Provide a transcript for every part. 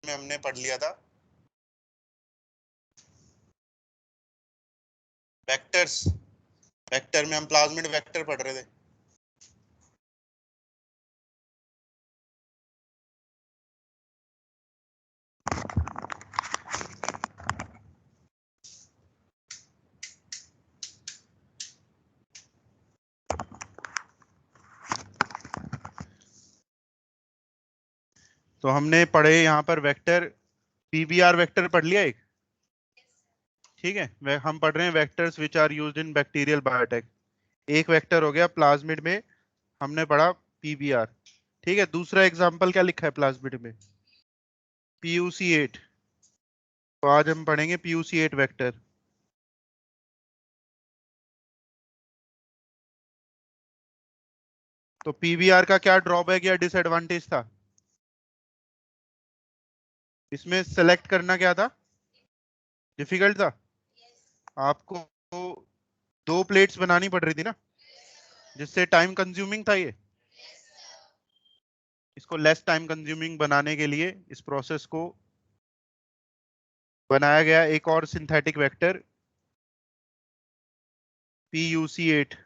में हमने पढ़ लिया था, वेक्टर्स। वेक्टर में हम प्लाज्मिड वेक्टर पढ़ रहे थे। तो हमने पढ़े यहाँ पर वेक्टर, पीबीआर वेक्टर पढ़ लिया एक, ठीक है। हम पढ़ रहे हैं vectors which are used in bacterial biotech. एक वेक्टर हो गया प्लाज्मिड में, हमने पढ़ा पीबीआर, ठीक है। दूसरा एग्जांपल क्या लिखा है प्लाज्मिड में? PuC8। तो आज हम पढ़ेंगे PuC8 वेक्टर। तो पीबीआर का क्या ड्रॉबैक या डिसएडवांटेज था? इसमें सेलेक्ट करना क्या था? डिफिकल्ट था। आपको दो प्लेट्स बनानी पड़ रही थी ना, जिससे टाइम कंज्यूमिंग था ये। इसको लेस टाइम कंज्यूमिंग बनाने के लिए इस प्रोसेस को बनाया गया एक और सिंथेटिक वेक्टर, PuC8।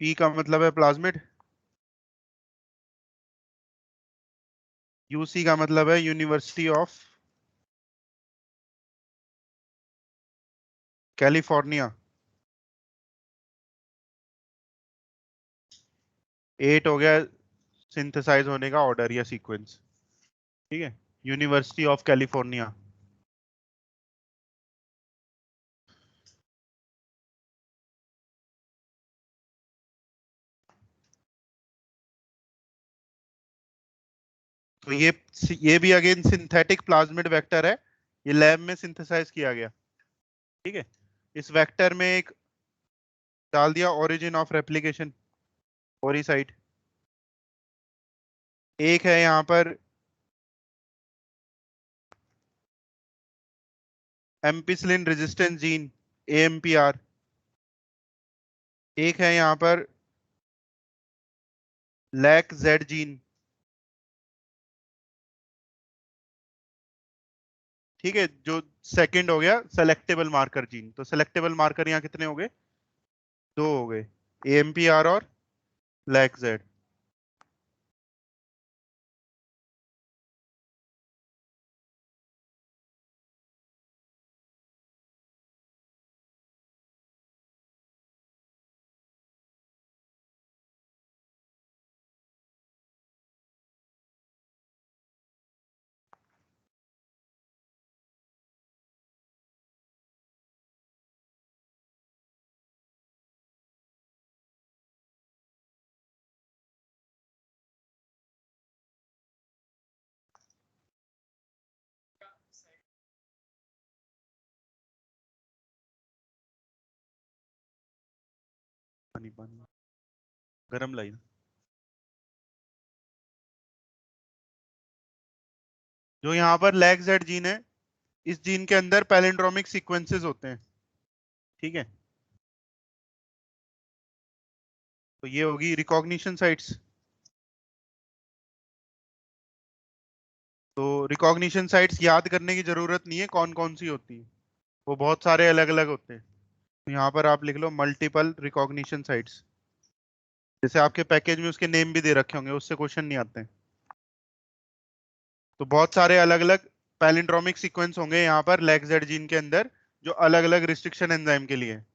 P का मतलब है प्लाज्मिड, UC का मतलब है यूनिवर्सिटी ऑफ कैलिफोर्निया। 8 हो गया सिंथेसाइज होने का ऑर्डर या सीक्वेंस, ठीक है। University of California. तो ये भी अगेन सिंथेटिक प्लाज्मिड वेक्टर है, ये लैब में सिंथेसाइज किया गया, ठीक है। इस वेक्टर में एक डाल दिया ओरिजिन ऑफ रेप्लिकेशन, ओरी साइट। एक है यहाँ पर एम्पिसिलिन रेजिस्टेंस जीन, AMPR। एक है यहाँ पर लैक जेड जीन, ठीक है। जो सेकंड हो गया सेलेक्टेबल मार्कर जीन। तो सेलेक्टेबल मार्कर यहाँ कितने हो गए? दो हो गए, AMPR और लैक जेड। पानी पानी गरम लाई। जो यहाँ पर लैक जेड जीन है, इस जीन के अंदर पैलिंड्रोमिक सीक्वेंसेस होते हैं, ठीक है। तो ये होगी रिकॉग्निशन साइट्स। तो रिकॉग्निशन साइट्स याद करने की जरूरत नहीं है कौन कौन सी होती है, वो बहुत सारे अलग अलग होते हैं। तो यहाँ पर आप लिख लो मल्टीपल रिकॉग्निशन साइट्स, जैसे आपके पैकेज में उसके नेम भी दे रखे होंगे, उससे क्वेश्चन नहीं आते हैं। तो बहुत सारे अलग अलग पैलिंड्रोमिक सीक्वेंस होंगे यहाँ पर लैक्जेड जीन के अंदर, जो अलग अलग रिस्ट्रिक्शन एंजाइम के लिए है।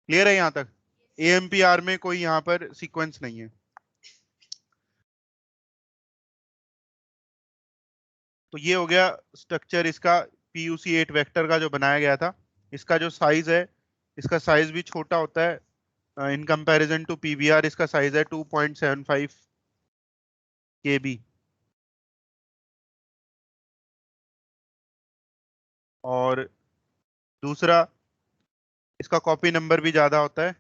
क्लियर है यहाँ तक? AMPR में कोई यहाँ पर सीक्वेंस नहीं है। तो ये हो गया स्ट्रक्चर इसका, PuC8 वेक्टर का जो बनाया गया था। इसका जो साइज है, इसका साइज भी छोटा होता है इन कंपैरिजन टू PBR। इसका साइज है 2.75 KB। और दूसरा, इसका कॉपी नंबर भी ज्यादा होता है,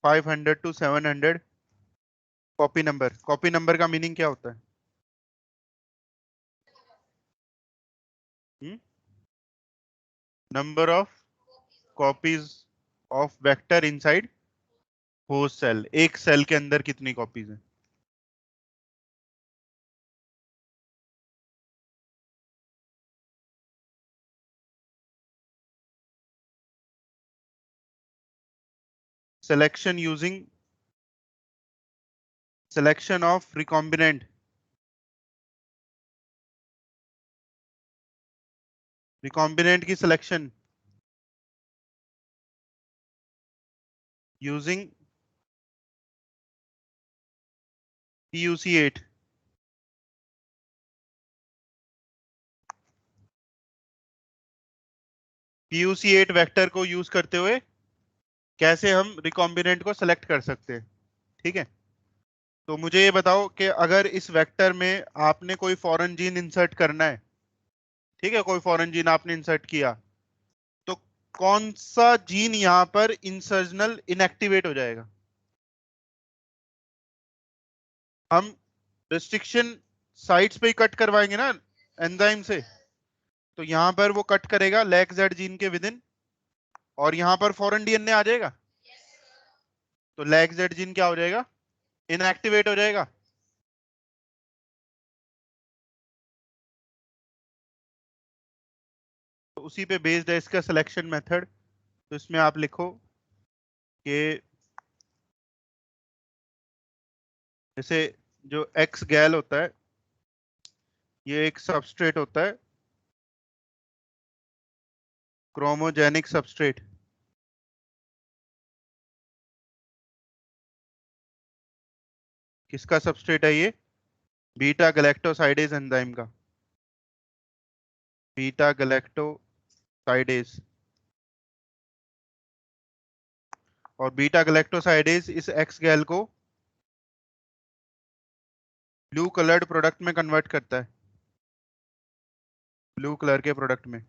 500 to 700 copy number. Copy number का मीनिंग क्या होता है? Number of copies of vector inside host cell. एक सेल के अंदर कितनी कॉपीज हैं? selection of recombinant की selection using PUC8। PUC8 vector को यूज करते हुए कैसे हम रिकॉम्बिनेंट को सेलेक्ट कर सकते हैं। ठीक है, तो मुझे ये बताओ कि अगर इस वेक्टर में आपने कोई फॉरेन जीन इंसर्ट करना है, ठीक है, कोई फॉरेन जीन आपने इंसर्ट किया, तो कौन सा जीन यहां पर इंसर्जनल इनएक्टिवेट हो जाएगा? हम रिस्ट्रिक्शन साइट्स पे ही कट करवाएंगे ना एंजाइम से, तो यहां पर वो कट करेगा लैक जेड जीन के विद इन, और यहां पर फॉरेन डीएनए आ जाएगा, तो लैक जेड जीन क्या हो जाएगा? इनएक्टिवेट हो जाएगा। तो उसी पे बेस्ड है इसका सिलेक्शन मेथड। तो इसमें आप लिखो कि जैसे जो एक्स गैल होता है, ये एक सबस्ट्रेट होता है, क्रोमोजेनिक सबस्ट्रेट। किसका सबस्ट्रेट है ये? बीटा गैलेक्टोसाइडेज एंजाइम का, बीटा गैलेक्टोसाइडेज। और बीटा गैलेक्टोसाइडेज इस एक्स गैल को ब्लू कलर्ड प्रोडक्ट में कन्वर्ट करता है, ब्लू कलर के प्रोडक्ट में।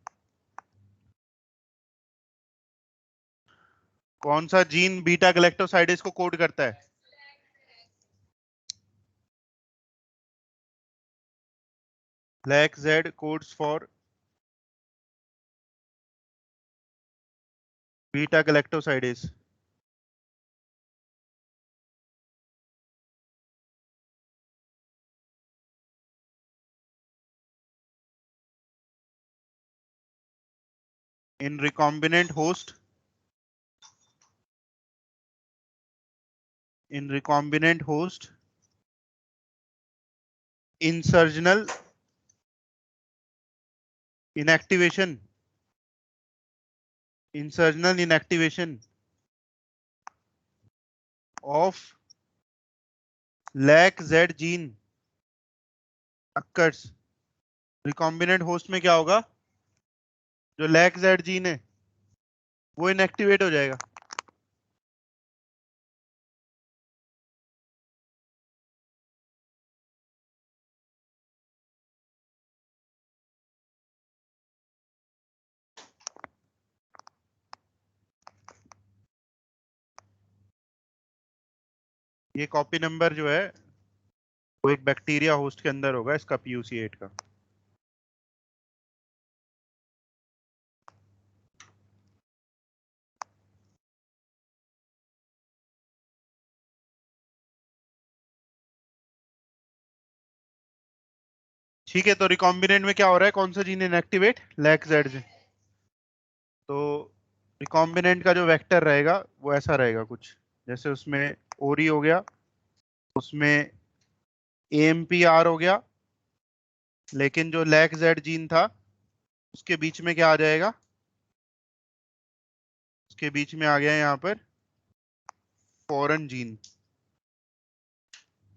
कौन सा जीन बीटा गैलेक्टोसाइडेज को कोड करता है? Lac Z codes for beta galactosidase. in recombinant host insertional inactivation of lac z gene occurs। Recombinant host में क्या होगा? जो लैक जेड जीन है वो इनएक्टिवेट हो जाएगा। ये कॉपी नंबर जो है वो एक बैक्टीरिया होस्ट के अंदर होगा इसका, PUC8 का। ठीक है, तो रिकॉम्बिनेंट में क्या हो रहा है? कौन सा gene inactivate? Lac Z gene. तो रिकॉम्बिनेंट का जो वेक्टर रहेगा वो ऐसा रहेगा कुछ, जैसे उसमें ओरी हो गया, उसमें AMPR हो गया, लेकिन जो लैक जेड जीन था उसके बीच में क्या आ जाएगा? उसके बीच में आ गया यहाँ पर फॉरेन जीन,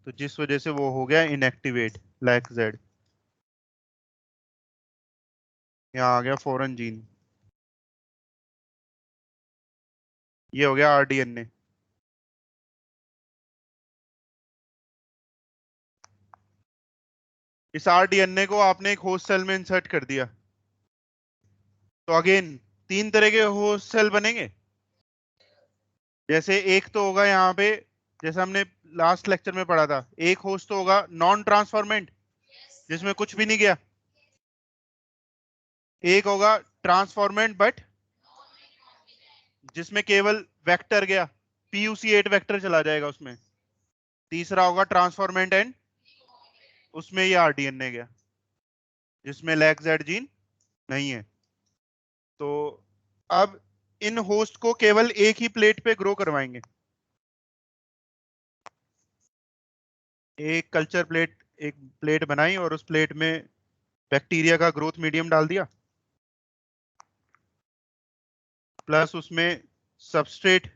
तो जिस वजह से वो हो गया इनएक्टिवेट लैक जेड। यहाँ आ गया फॉरेन जीन, ये हो गया RDNA। इस RDNA को आपने एक होस्ट सेल में इंसर्ट कर दिया, तो अगेन 3 तरह के होस्ट सेल बनेंगे। जैसे एक तो होगा यहाँ पे, जैसे हमने लास्ट लेक्चर में पढ़ा था, एक होस्ट तो होगा नॉन ट्रांसफॉर्मेंट जिसमें कुछ भी नहीं गया, एक होगा ट्रांसफॉर्मेंट बट जिसमें केवल वेक्टर गया, PUC8 वेक्टर चला जाएगा उसमें, तीसरा होगा ट्रांसफॉर्मेंट एंड उसमें ये RDNA गया जिसमें लैक जेड जीन नहीं है। तो अब इन होस्ट को केवल एक ही प्लेट पे ग्रो करवाएंगे। एक कल्चर प्लेट, एक प्लेट बनाई और उस प्लेट में बैक्टीरिया का ग्रोथ मीडियम डाल दिया, प्लस उसमें सबस्ट्रेट,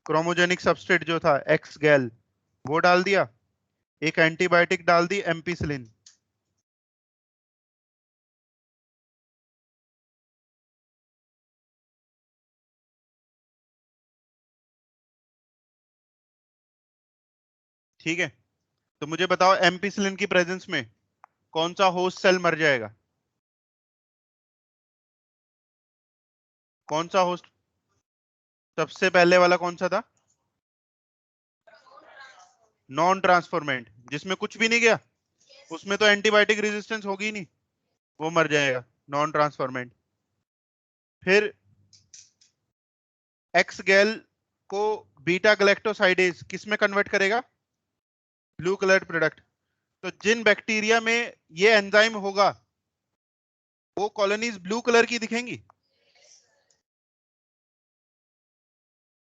क्रोमोजेनिक सबस्ट्रेट जो था एक्स गैल वो डाल दिया, एक एंटीबायोटिक डाल दी एम्पिसिलिन। ठीक है, तो मुझे बताओ एम्पिसिलिन की प्रेजेंस में कौन सा होस्ट सेल मर जाएगा? कौन सा होस्ट, सबसे पहले वाला कौन सा था? नॉन ट्रांसफॉर्मेंट, जिसमें कुछ भी नहीं गया, उसमें तो एंटीबायोटिक रेजिस्टेंस होगी ही नहीं, वो मर जाएगा, नॉन ट्रांसफॉर्मेंट। फिर एक्स गैल को बीटा गैलेक्टोसाइडेज किस में कन्वर्ट करेगा? Blue colour product. तो जिन बैक्टीरिया में ये एंजाइम होगा वो कॉलोनीज ब्लू कलर की दिखेंगी,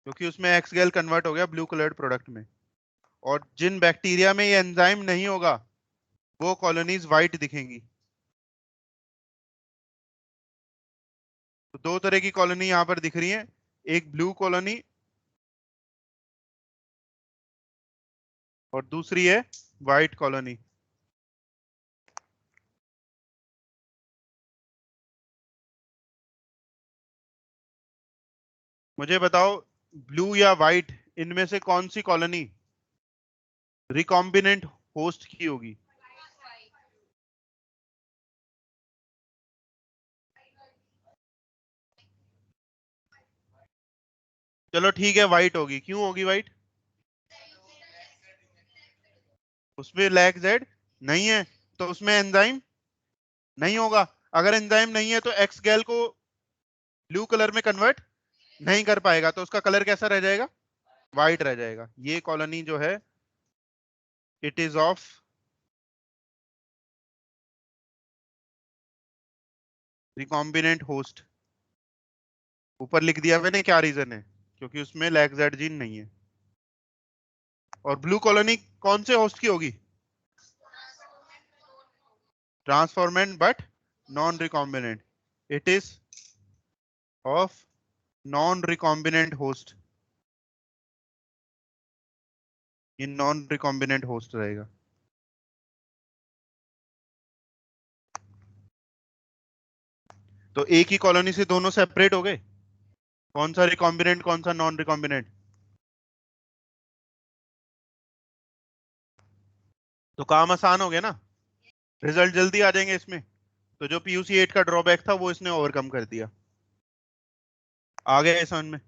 क्योंकि उसमें एक्स गैल कन्वर्ट हो गया ब्लू कलर प्रोडक्ट में। और जिन बैक्टीरिया में ये एंजाइम नहीं होगा वो कॉलोनीज व्हाइट दिखेंगी। तो दो तरह की कॉलोनी यहां पर दिख रही है, एक ब्लू कॉलोनी और दूसरी है व्हाइट कॉलोनी। मुझे बताओ ब्लू या व्हाइट, इनमें से कौन सी कॉलोनी रिकॉम्बिनेंट होस्ट की होगी? चलो ठीक है, व्हाइट होगी। क्यों होगी व्हाइट? उसमें लैक जेड नहीं है, तो उसमें एंजाइम नहीं होगा। अगर एंजाइम नहीं है तो एक्स गैल को ब्लू कलर में कन्वर्ट नहीं कर पाएगा, तो उसका कलर कैसा रह जाएगा? व्हाइट रह जाएगा। ये कॉलोनी जो है it is of recombinant host. ऊपर लिख दिया मैंने क्या रीजन है, क्योंकि उसमें लैक्जेड जीन नहीं है। और ब्लू कॉलोनी कौन से होस्ट की होगी? Transformant but non recombinant. It is of non recombinant host. ये नॉन रिकॉम्बिनेंट होस्ट रहेगा। तो एक ही कॉलोनी से दोनों सेपरेट हो गए, कौन सा रिकॉम्बिनेंट कौन सा नॉन रिकॉम्बिनेंट? तो काम आसान हो गया ना, रिजल्ट जल्दी आ जाएंगे इसमें। तो जो पीयूसी 8 का ड्रॉबैक था वो इसने ओवरकम कर दिया। आ गया ये समझ में?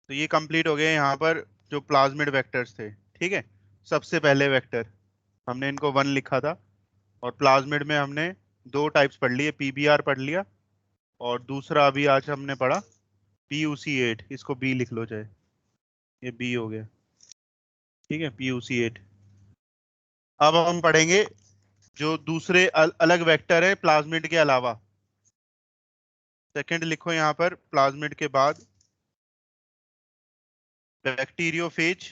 तो ये कंप्लीट हो गया यहाँ पर जो प्लाज्मिड वेक्टर्स थे। ठीक है, सबसे पहले वेक्टर हमने इनको 1 लिखा था, और प्लाज्मिड में हमने दो टाइप्स पढ़ लिए, पीबीआर पढ़ लिया, और दूसरा अभी आज हमने पढ़ा PUC8। इसको बी लिख लो चाहे, ये बी हो गया। ठीक है, PUC8। अब हम पढ़ेंगे जो दूसरे अलग वेक्टर है प्लाज्मिड के अलावा। सेकंड लिखो यहाँ पर प्लाज्मिड के बाद bacteriophage,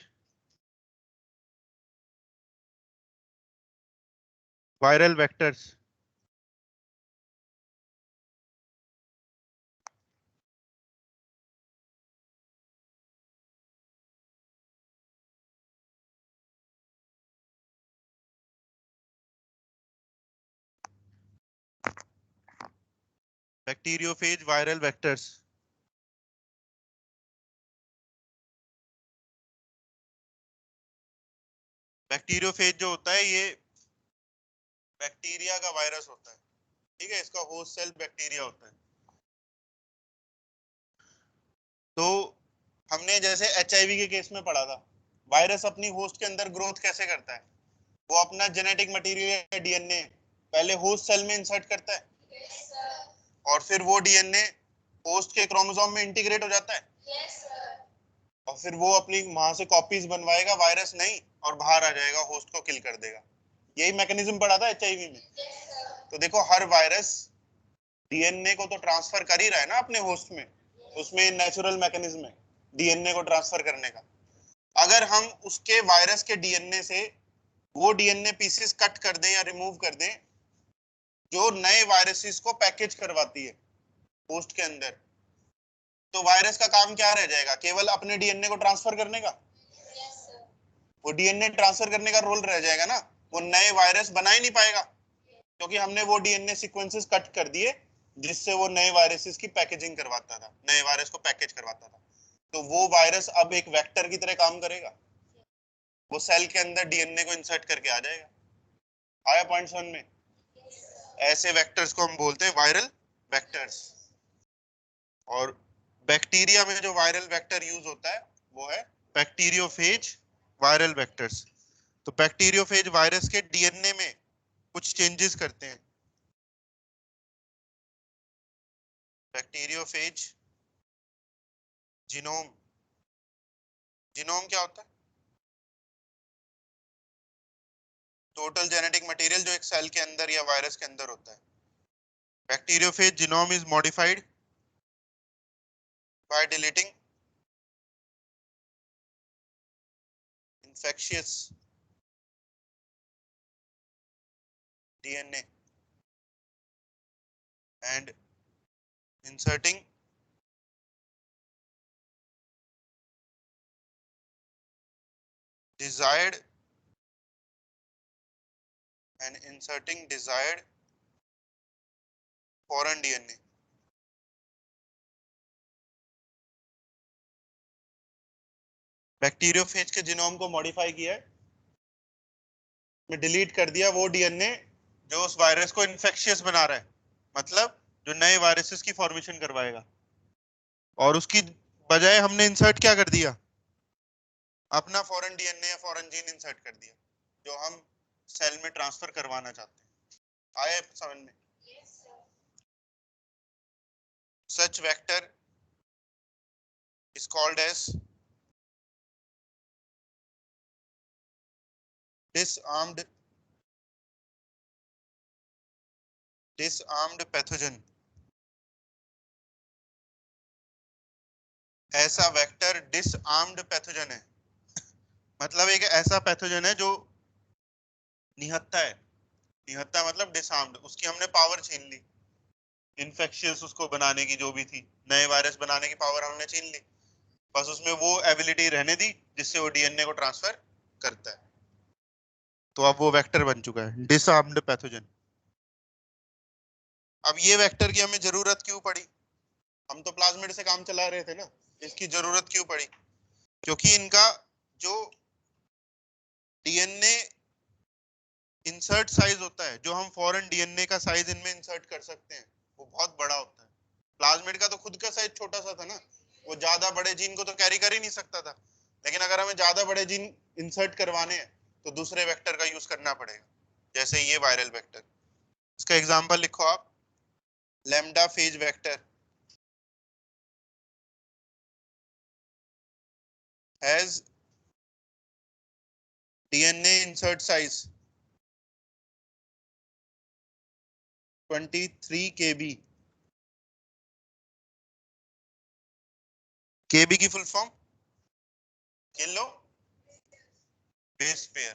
viral vectors. Bacteriophage viral vectors. Bacteriophage जो होता है ये बैक्टीरिया का वायरस होता है। ठीक है, इसका होस्ट सेल बैक्टीरिया होता है। तो हमने जैसे HIV के केस में पढ़ा था, वायरस अपनी होस्ट के अंदर ग्रोथ कैसे करता है? वो अपना जेनेटिक मटेरियल DNA पहले होस्ट सेल में इंसर्ट करता है, और फिर वो DNA होस्ट के क्रोमोसोम में इंटीग्रेट हो जाता है, और फिर वो अपनी वहां से कॉपीज बनवाएगा, वायरस नहीं, और बाहर आ जाएगा, होस्ट को किल कर देगा। यही मैकेनिज्म पढ़ा था HIV में। तो देखो, हर वायरस DNA को तो ट्रांसफर कर ही रहा है ना अपने होस्ट में, उसमें नेचुरल मैकेनिज्म है DNA को ट्रांसफर करने का। अगर हम उसके वायरस के DNA से वो DNA पीसेस कट कर दें या रिमूव कर दें जो नए वायरसेस को पैकेज करवाती है होस्ट के अंदर, तो वायरस का काम क्या रह जाएगा? केवल अपने DNA को ट्रांसफर करने का। वो DNA ट्रांसफर करने का रोल रह जाएगा ना, वो नए वायरस बना ही नहीं पाएगा, क्योंकि हमने वो DNA सीक्वेंसेस कट कर दिए जिससे वो नए वायरसेस की पैकेजिंग करवाता था, नए वायरस को पैकेज करवाता था। तो वो वायरस अब एक वेक्टर की तरह काम करेगा, वो सेल के अंदर DNA को इंसर्ट करके आ जाएगा। आया पॉइंट समझ में? ऐसे वेक्टर्स को हम बोलते हैं वायरल वेक्टर्स। और बैक्टीरिया में जो वायरल वेक्टर यूज होता है वो है बैक्टीरियोफेज वायरल वेक्टर्स। तो बैक्टीरियोफेज वायरस के DNA में कुछ चेंजेस करते हैं। बैक्टीरियोफेज जीनोम, जीनोम क्या होता है? टोटल जेनेटिक मटेरियल जो एक सेल के अंदर या वायरस के अंदर होता है। Bacteriophage genome is modified by deleting infectious DNA and inserting desired foreign DNA। Bacteriophage के जीनोम को मॉडिफाई किया है, में डिलीट कर दिया वो DNA जो उस वायरस को इन्फेक्शियस बना रहा है, मतलब जो नए वायरसेस की फॉर्मेशन करवाएगा, और उसकी बजाय हमने इंसर्ट क्या कर दिया? अपना फॉरेन DNA या फॉरेन जीन इंसर्ट कर दिया जो हम सेल में ट्रांसफर करवाना चाहते हैं। आया समझ में? Such vector is called as disarmed pathogen. ऐसा वेक्टर डिसआर्म्ड पैथोजन है, मतलब एक ऐसा पैथोजन है जो निहत्था है। निहत्था मतलब डिसआर्म्ड, उसकी हमने पावर छीन ली, इन्फेक्शियस उसको बनाने की जो भी थी, नए वायरस बनाने की पावर हमने छीन ली, बस उसमें वो एबिलिटी रहने दी जिससे वो DNA को ट्रांसफर करता है। तो अब वो वेक्टर बन चुका है डिसआर्म्ड पैथोजन। अब ये वेक्टर की हमें जरूरत क्यों पड़ी? हम तो प्लाज्मिड से काम चला रहे थे ना, इसकी जरूरत क्यों पड़ी? क्योंकि इनका जो DNA इंसर्ट साइज होता है, जो हम फॉरेन DNA का साइज इनमें इंसर्ट कर सकते हैं, वो बहुत बड़ा होता है। प्लाज्मिड का तो खुद का साइज छोटा सा था ना, वो ज्यादा बड़े जीन को तो कैरी कर ही नहीं सकता था। लेकिन अगर हमें ज्यादा बड़े जीन इंसर्ट करवाने हैं तो दूसरे वेक्टर का यूज करना पड़ेगा, जैसे ये वायरल वेक्टर। इसका एग्जांपल लिखो आप, lambda phase vector has DNA insert size 23 KB। KB की full form kilo base pair,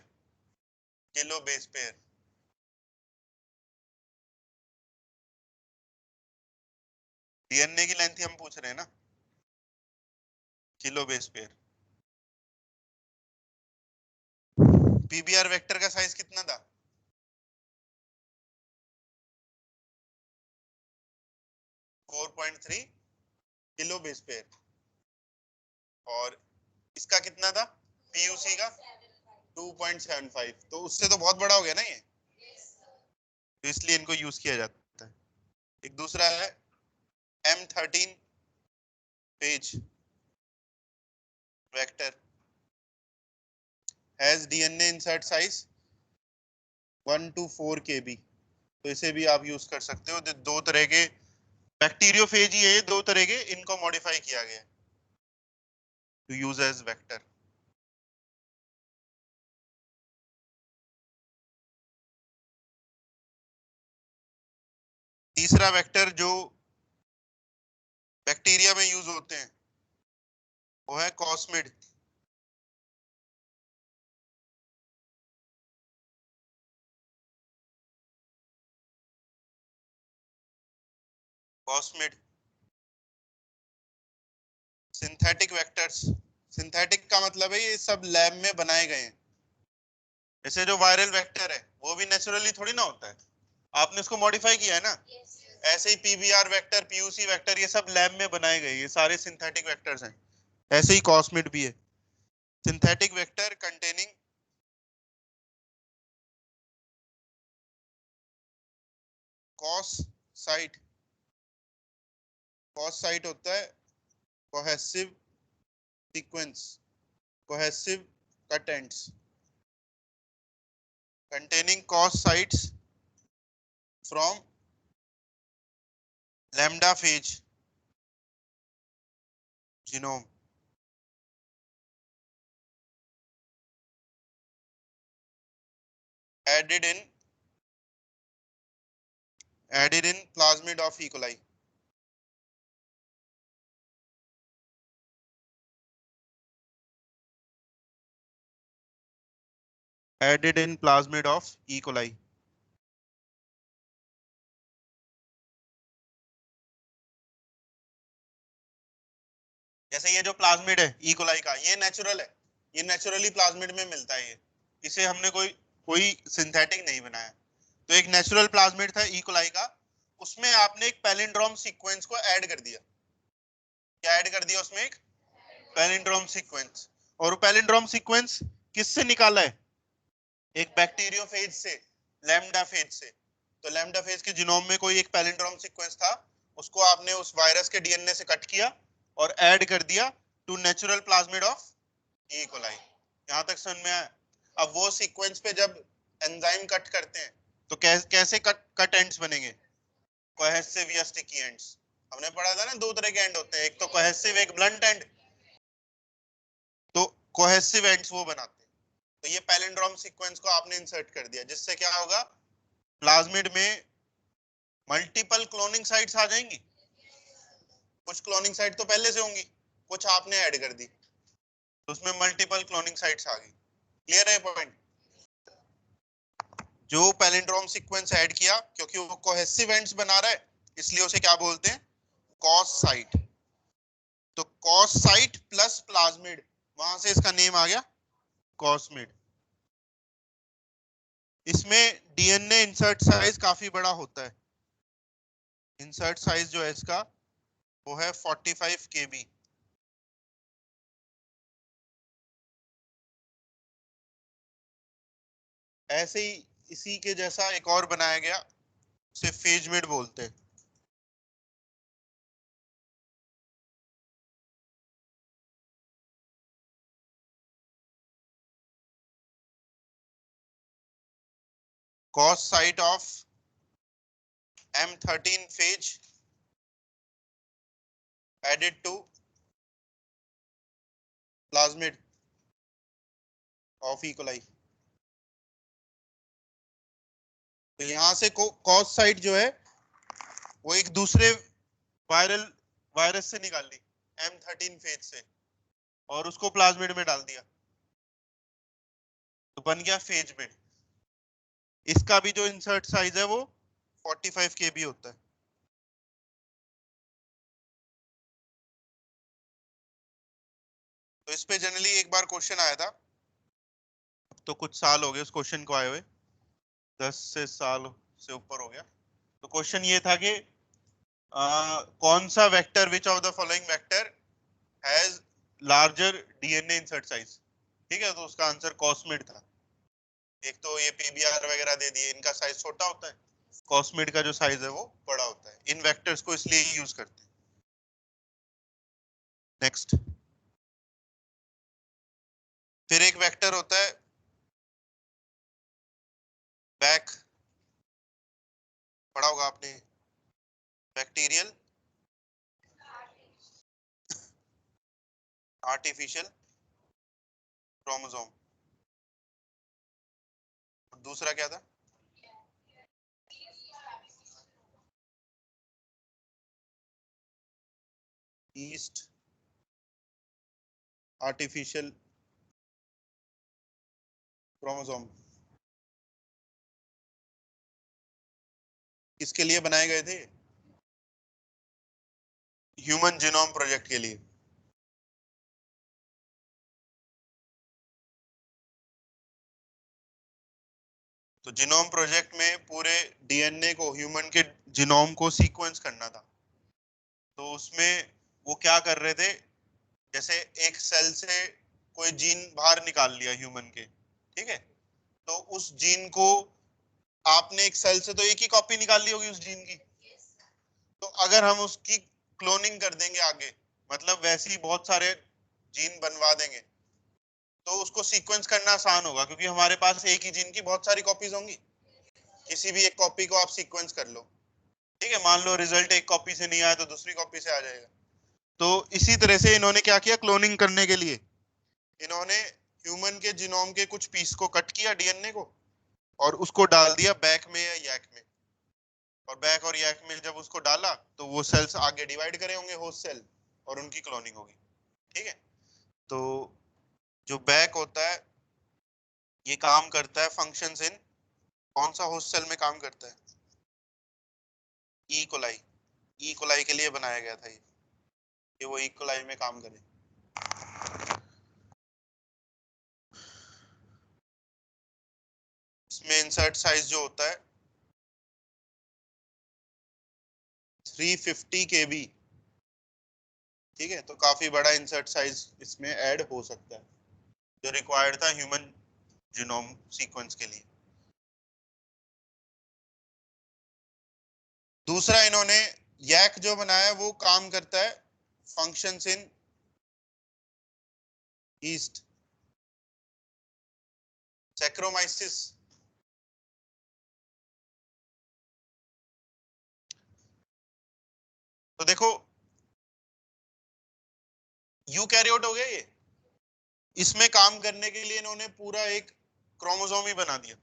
kilo base pair. DNA की लेंथ ही हम पूछ रहे हैं ना, kilo base pair. PBR vector का साइज कितना था? 4.3 किलो बेस पेयर। और इसका कितना था PUC का? 2.75। तो उससे तो बहुत बड़ा हो गया ना ये, तो इसलिए इनको यूज किया जाता है। एक दूसरा है M13 page, vector has DNA insert size 1 to 4 KB। तो इसे भी आप यूज कर सकते हो। दो तरह के बैक्टीरियोफेज ही है, ये दो तरह के, इनको मॉडिफाई किया गया है टू यूज एज वेक्टर। तीसरा वेक्टर जो बैक्टीरिया में यूज होते हैं वो है cosmid. Cosmid synthetic vectors. Synthetic का मतलब है ये सब लैब में बनाए गए हैं। जैसे जो वायरल वेक्टर है वो भी नेचुरली थोड़ी ना होता है, आपने उसको मॉडिफाई किया है ना। ऐसे ही पीबीआर वेक्टर, पीयूसी वेक्टर, ये सब लैब में बनाए गए, ये सारे सिंथेटिक वेक्टर्स हैं। ऐसे ही कॉस्मिड भी है, synthetic vector containing cos site. Cos site होता है cohesive sequence, cohesive cut ends containing cos sites from lambda phage genome added in plasmid of E. coli। added in plasmid of E. coli। जैसे ये जो plasmid है E coli का, ये natural है, ये नेचुरली प्लाज्मिड में मिलता है। ये इसे हमने कोई कोई सिंथेटिक नहीं बनाया। तो एक नेचुरल प्लाज्मिड था ई कोलाई का, उसमें आपने एक पैलिंड्रोम सीक्वेंस को ऐड कर दिया। क्या ऐड कर दिया उसमें? एक पैलिंड्रोम सीक्वेंस। और वो पैलिंड्रोम सीक्वेंस किससे निकाला है? एक बैक्टीरियोफेज से, लैम्डा फेज से। तो लैम्डा फेज के जीनोम में कोई एक पैलिंड्रोम सीक्वेंस था, उसको आपने उस वायरस के डीएनए से कट किया और ऐड कर दिया to natural plasmid of E coli. यहां तक समझ में आया? अब वो सीक्वेंस पे जब एंजाइम कट करते हैं तो कैसे कट एंड्स बनेंगे? कोहेसिव या स्टिकी एंड्स। हमने पढ़ा था ना, दो तरह के एंड होते हैं, एक तो कोहेसिव, एक ब्लंट एंड। तो कोहेसिव एंड्स वो बनाते हैं। तो ये पैलिंड्रोम सीक्वेंस को आपने इंसर्ट कर दिया, जिससे क्या होगा? प्लाज्मिड में मल्टीपल क्लोनिंग साइट्स आ जाएंगी। कुछ क्लोनिंग साइट तो पहले से होंगी, कुछ आपने ऐड कर दी, तो उसमें मल्टीपल क्लोनिंग साइट्स आ गई। क्लियर है पॉइंट? जो पैलिंड्रोम सीक्वेंस ऐड किया, क्योंकि वो कोहेसिव एंड्स बना रहा है, इसलिए उसे क्या बोलते हैं? Cos site. तो कॉस साइट प्लस प्लाज्मिड, वहां से इसका नेम आ गया कॉस्मिड। इसमें डीएनए इंसर्ट साइज काफी बड़ा होता है। इंसर्ट साइज जो है इसका वो है 45 KB। ऐसे ही इसी के जैसा एक और बनाया गया, उसे फेजमिड बोलते हैं। cos site of M13 phage added to plasmid of E. coli। तो यहां से cos site जो है वो एक दूसरे वायरल वायरस से निकाल ली, M13 फेज से, और उसको प्लाज्मिड में डाल दिया, तो बन गया फेजमिड। इसका भी जो इंसर्ट साइज है वो 45 KB होता है। तो इस पे जनरली एक बार क्वेश्चन आया था, तो कुछ साल हो गए उस क्वेश्चन को आए हुए, 10 साल से ऊपर हो गया। तो क्वेश्चन ये था कि कौन सा vector, which of the following vector has larger DNA insert size? ठीक है, तो उसका आंसर कॉस्मिड था। एक तो ये पीबीआर वगैरह दे दिए, इनका साइज छोटा होता है, कॉस्मिड का जो साइज है वो बड़ा होता है। इन वेक्टर्स को इसलिए यूज करते हैं। नेक्स्ट। फिर एक वेक्टर होता है बैक, पढ़ा होगा आपने, बैक्टीरियल आर्टिफिशियल क्रोमोसोम। दूसरा क्या था? Yeast artificial chromosome. किसके लिए बनाए गए थे? ह्यूमन जीनोम प्रोजेक्ट के लिए। तो जीनोम प्रोजेक्ट में पूरे डीएनए को, ह्यूमन के जीनोम को सीक्वेंस करना था। तो उसमें वो क्या कर रहे थे, जैसे एक सेल से कोई जीन बाहर निकाल लिया ह्यूमन के, ठीक है, तो उस जीन को आपने एक सेल से तो एक ही कॉपी निकाल ली होगी उस जीन की। तो अगर हम उसकी क्लोनिंग कर देंगे आगे, मतलब वैसे ही बहुत सारे जीन बनवा देंगे, तो उसको सीक्वेंस करना आसान होगा, क्योंकि हमारे पास एक ही जीन की बहुत सारी कॉपीज होंगी। किसी भी एक कॉपी को आप सीक्वेंस कर लो, ठीक है, मान लो रिजल्ट एक कॉपी से नहीं आया तो दूसरी कॉपी से आ जाएगा। तो इसी तरह से इन्होंने क्या किया, क्लोनिंग करने के लिए इन्होंने ह्यूमन के जीनोम के कुछ पीस को कट किया, डीएनए को, और उसको डाल दिया बैक में या यैक में। और बैक और यैक में जब उसको डाला तो वो सेल्स आगे डिवाइड करे होंगे, होस्ट सेल, और उनकी क्लोनिंग होगी, ठीक है। तो जो बैक होता है ये काम करता है फंक्शंस इन, कौन सा होस्ट सेल में काम करता है? E coli. ई कोलाई के लिए बनाया गया था ये, कि वो ई कोलाई में काम करे। इसमें इंसर्ट साइज जो होता है 350 केबी, ठीक है, तो काफी बड़ा इंसर्ट साइज इसमें ऐड हो सकता है, जो रिक्वायर्ड था ह्यूमन जीनोम सीक्वेंस के लिए। दूसरा इन्होंने यैक जो बनाया वो काम करता है फंक्शंस इन ईस्ट, सैक्रोमाइसिस। तो देखो यूकैरियोट हो गया ये, इसमें काम करने के लिए इन्होंने पूरा एक क्रोमोसोम ही बना दिया,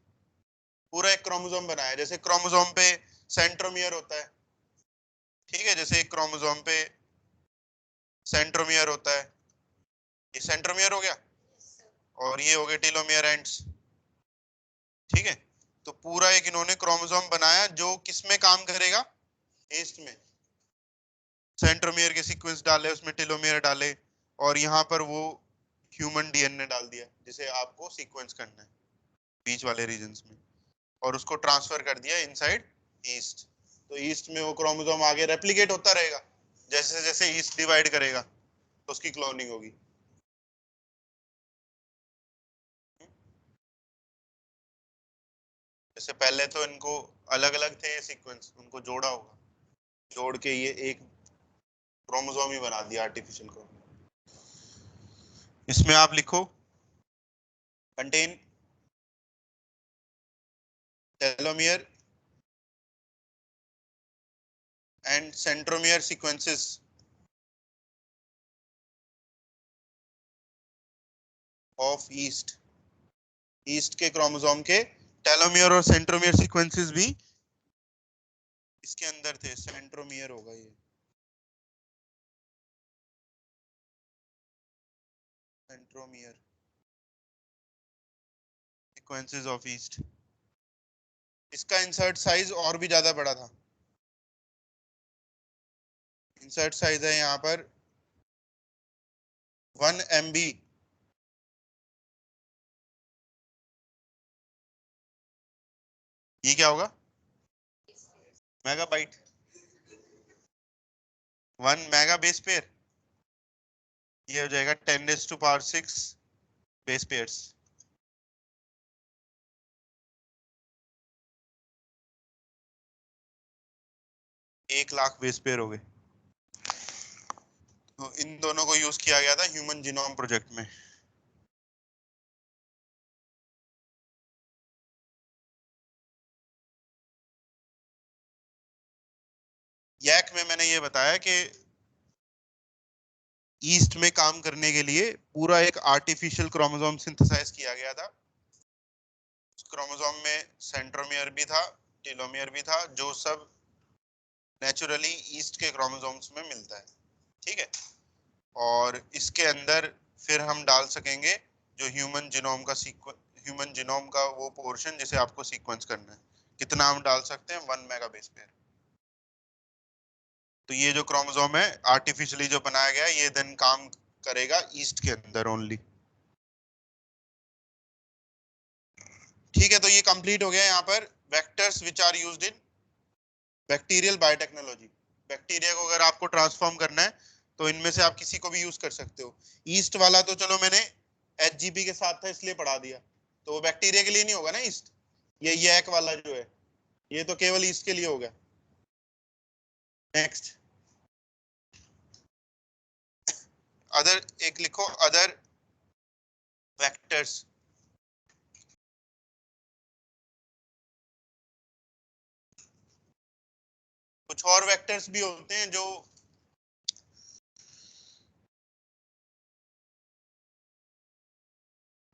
पूरा एक क्रोमोसोम बनाया। जैसे क्रोमोसोम पे सेंट्रोमियर होता है, ठीक है, जैसे एक क्रोमोसोम पे सेंट्रोमियर होता है, ये सेंट्रोमियर हो गया, और ये हो गए टेलोमियर एंड्स, ठीक है। तो पूरा एक इन्होंने क्रोमोसोम बनाया जो किसमें काम करेगा, ईस्ट में। सेंट्रोमियर के सीक्वेंस डाले, उसमें टेलोमियर डाले, और यहाँ पर वो ह्यूमन डीएनए डाल दिया जिसे आपको सीक्वेंस करना है बीच वाले रीजन्स में, और उसको ट्रांसफर कर दिया इनसाइड ईस्ट। तो ईस्ट में वो क्रोमोसोम आगे रेप्लिकेट होता रहेगा, जैसे जैसे ईस्ट डिवाइड करेगा तो उसकी क्लोनिंग होगी। जैसे पहले तो इनको अलग अलग थे ये सीक्वेंस, उनको जोड़ा होगा, जोड़ के ये एक क्रोमोसोम ही बना दिया आर्टिफिशियल को। इसमें आप लिखो contain telomere and centromere sequences of east. East के क्रोमोसोम के टेलोमियर और सेंट्रोमियर सीक्वेंसेस भी इसके अंदर थे। सेंट्रोमियर होगा ये, सेंट्रोमियर सीक्वेंसेस ऑफ ईस्ट। इसका इंसर्ट साइज और भी ज्यादा बड़ा था। इंसर्ट साइज है यहाँ पर 1 MB। ये क्या होगा? मेगाबाइट। 1 मेगा बेस पेयर, ये हो जाएगा 10⁶ base pairs. 1 lakh base pair हो गए। तो इन दोनों को यूज किया गया था ह्यूमन जीनोम प्रोजेक्ट में। यैक में मैंने ये बताया कि ईस्ट में काम करने के लिए पूरा एक आर्टिफिशियल क्रोमोसोम सिंथेसाइज किया गया था। क्रोमोसोम में सेंट्रोमियर भी था, टेलोमियर भी था, जो सब नेचुरली ईस्ट के क्रोमोसोम्स में मिलता है। ठीक है, और इसके अंदर फिर हम डाल सकेंगे जो ह्यूमन जीनोम का वो पोर्शन जिसे आपको सीक्वेंस करना है। कितना हम डाल सकते हैं? 1 मेगा बेस पेयर। तो ये जो क्रोमोसोम है आर्टिफिशियली जो बनाया गया है, ये देन काम करेगा ईस्ट के अंदर ओनली। ठीक है, तो ये कंप्लीट हो गया यहाँ पर vectors which are used in bacterial biotechnology. Bacteria को अगर आपको ट्रांसफॉर्म करना है तो इनमें से आप किसी को भी यूज कर सकते हो। ईस्ट वाला तो चलो मैंने एचजीपी के साथ था इसलिए पढ़ा दिया, तो वो बैक्टीरिया के लिए नहीं होगा ना ईस्ट। ये यैक वाला जो है ये तो केवल ईस्ट के लिए होगा। नेक्स्ट, अदर एक लिखो, अदर वेक्टर्स। कुछ और वेक्टर्स भी होते हैं जो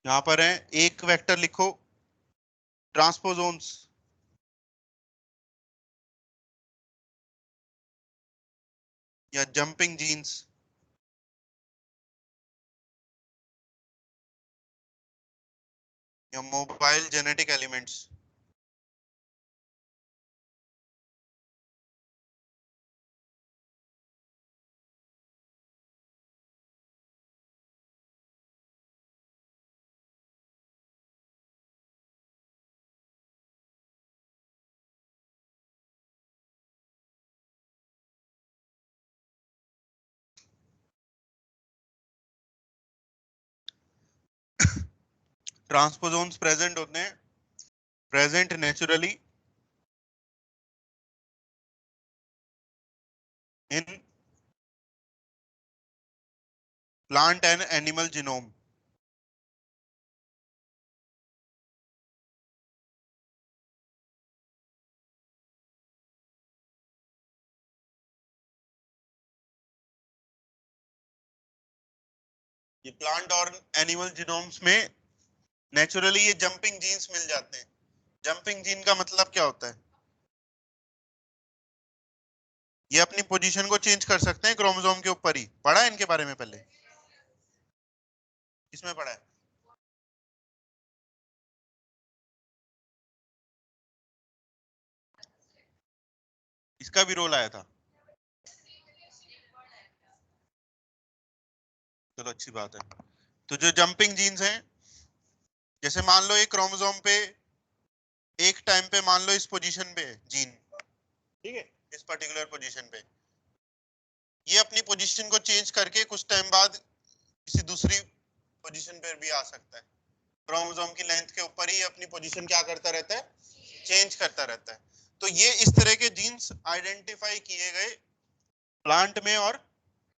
यहाँ पर है। एक वेक्टर लिखो ट्रांसपोजोन्स, या जंपिंग जीन्स, या mobile genetic elements. Transposons present होते हैं, present naturally in plant and animal genome. ये प्लांट और एनिमल जीनोम्स में नेचुरली ये जंपिंग जीन्स मिल जाते हैं। जंपिंग जीन का मतलब क्या होता है? ये अपनी पोजीशन को चेंज कर सकते हैं क्रोमोसोम के ऊपर ही। पढ़ा है इनके बारे में पहले? किसमें पढ़ा है? इसका भी रोल आया था? चलो अच्छी बात है। तो जो जंपिंग जीन्स हैं, जैसे मान लो एक क्रोमोसोम पे एक टाइम पे मान लो इस पोजीशन पे है जीन, ठीक है, इस पर्टिकुलर पोजीशन पे, ये अपनी पोजीशन को चेंज करके कुछ टाइम बाद किसी दूसरी पोजीशन पे भी आ सकता है। क्रोमोसोम की लेंथ के ऊपर ही अपनी पोजीशन क्या करता रहता है? चेंज करता रहता है। तो ये इस तरह के जीन्स आइडेंटिफाई किए गए प्लांट में और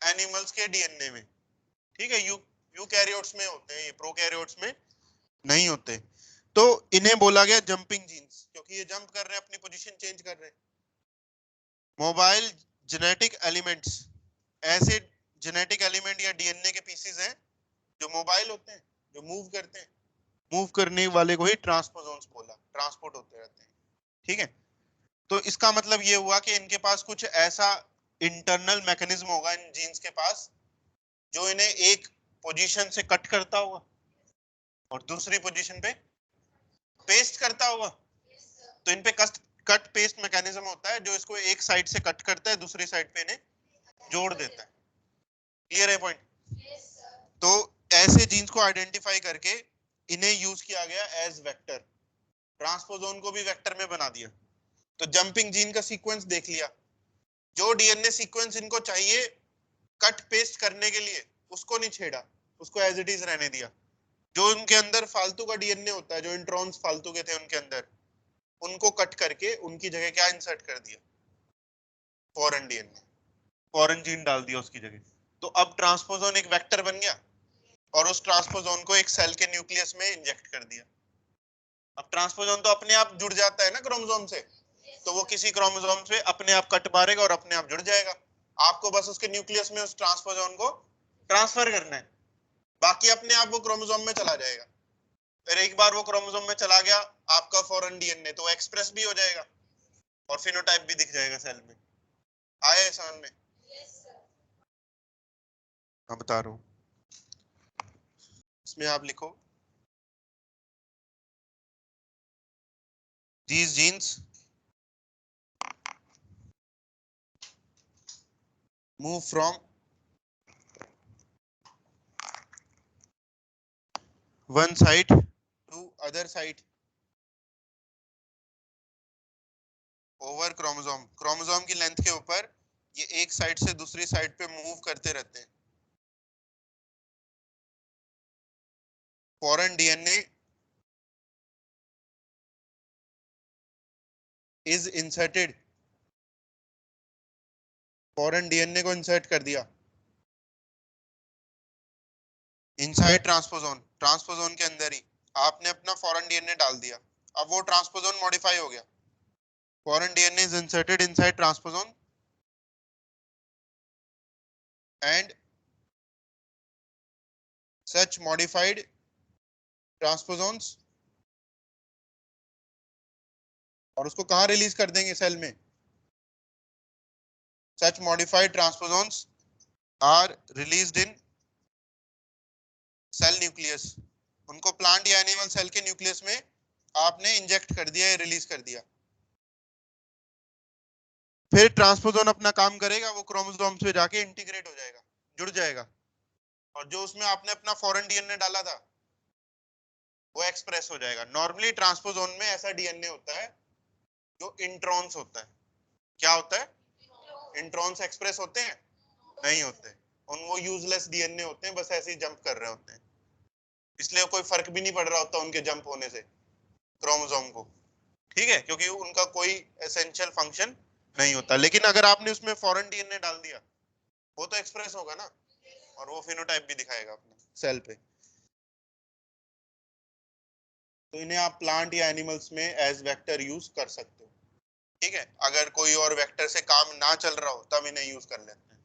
एनिमल्स के डीएनए में। ठीक है, यूकैरियोट्स में होते हैं, ये प्रोकैरियोट्स में नहीं होते। तो इन्हें बोला गया जंपिंग जीन्स, क्योंकि ये जंप कर रहे हैं, अपनी पोजीशन चेंज कर रहे हैं। मोबाइल जेनेटिक एलिमेंट्स, ऐसे जेनेटिक एलिमेंट या डीएनए के पीसेस हैं जो मोबाइल होते हैं, जो मूव करते हैं। मूव करने वाले को ही ट्रांसपोजोन्स बोला, ट्रांसपोर्ट होते रहते हैं। ठीक है, तो इसका मतलब ये हुआ कि इनके पास कुछ ऐसा इंटरनल मैकेनिज्म होगा इन जीन्स के पास, जो इन्हें एक पोजीशन से कट करता होगा और दूसरी पोजीशन पे पेस्ट करता होगा। तो इन पे कट पेस्ट मैकेनिज्म होता है जो इसको एक साइड से कट करता है, दूसरी साइड पे इन्हें जोड़ देता है। क्लियर है पॉइंट? तो ऐसे जीन्स को आइडेंटिफाई करके इन्हें यूज किया गया एज वेक्टर। ट्रांसपोजोन को भी वेक्टर में बना दिया। तो जंपिंग जीन का सीक्वेंस देख लिया, जो डीएनए सीक्वेंस इनको चाहिए कट पेस्ट करने के लिए उसको नहीं छेड़ा, उसको एज इट इज रहने दिया। जो उनके अंदर फालतू का डीएनए होता है, जो इंट्रॉन्स फालतू के थे उनके अंदर, उनको कट करके उनकी जगह क्या इंसर्ट कर दिया? फॉरेन डीएनए, फॉरेन जीन डाल दिया उसकी जगह। तो अब ट्रांसपोजोन एक वेक्टर बन गया और उस ट्रांसपोजोन को एक सेल के न्यूक्लियस में इंजेक्ट कर दिया। अब ट्रांसपोजोन तो अपने आप जुड़ जाता है ना क्रोमोसोम से, तो वो किसी क्रोमोसोम पे अपने आप कट मारेगा और अपने आप जुड़ जाएगा। आपको बस उसके न्यूक्लियस में उस ट्रांसपोजोन को ट्रांसफर करना है, बाकी अपने आप वो क्रोमोसोम में चला जाएगा। फिर एक बार वो क्रोमोसोम में चला गया आपका फॉरेन डीएनए, तो एक्सप्रेस भी हो जाएगा और फिनोटाइप भी दिख जाएगा सेल में। आया समझ में? मैं बता रहा हूँ, इसमें आप लिखो these genes move from one side to other side over chromosome. Chromosome की लेंथ के ऊपर ये एक साइड से दूसरी साइड पे मूव करते रहते हैं। Foreign DNA is inserted, foreign DNA को इंसर्ट कर दिया इनसाइड ट्रांसपोजोन, ट्रांसपोजोन के अंदर ही आपने अपना फॉरेन डीएनए डाल दिया। अब वो ट्रांसपोजोन मॉडिफाई हो गया, foreign DNA is inserted inside transposon and such modified transposons, और उसको कहां रिलीज कर देंगे? सेल में। Such modified transposons are released in cell nucleus. उनको प्लांट या एनिमल सेल के न्यूक्लियस में आपने इंजेक्ट कर दिया या रिलीज कर दिया। फिर ट्रांसपोजोन अपना काम करेगा, वो क्रोमोसोम्स पे जाके इंटीग्रेट हो जाएगा, जुड़ जाएगा, और जो उसमें आपने अपना फॉरेन डीएनए डाला था वो एक्सप्रेस हो जाएगा। नॉर्मली ट्रांसपोजोन में ऐसा डीएनए होता है जो इंट्रॉन्स होता है। क्या होता है? इंट्रॉन्स एक्सप्रेस होते हैं? नहीं होते। उन वो यूजलेस डीएनए होते हैं, बस ऐसे ही जंप कर रहे होते हैं, इसलिए कोई फर्क भी नहीं पड़ रहा होता उनके जंप होने से क्रोमोसोम को। ठीक है, क्योंकि उनका कोई एसेंशियल फंक्शन नहीं होता। लेकिन अगर आपने उसमें फॉरेन डीएनए डाल दिया, वो तो एक्सप्रेस होगा ना, और वो फिनोटाइप भी दिखाएगा अपना सेल पे। तो इन्हें आप प्लांट या एनिमल्स में एज वेक्टर यूज कर सकते हो। ठीक है, अगर कोई और वेक्टर से काम ना चल रहा हो तब इन्हें यूज कर लेते हैं।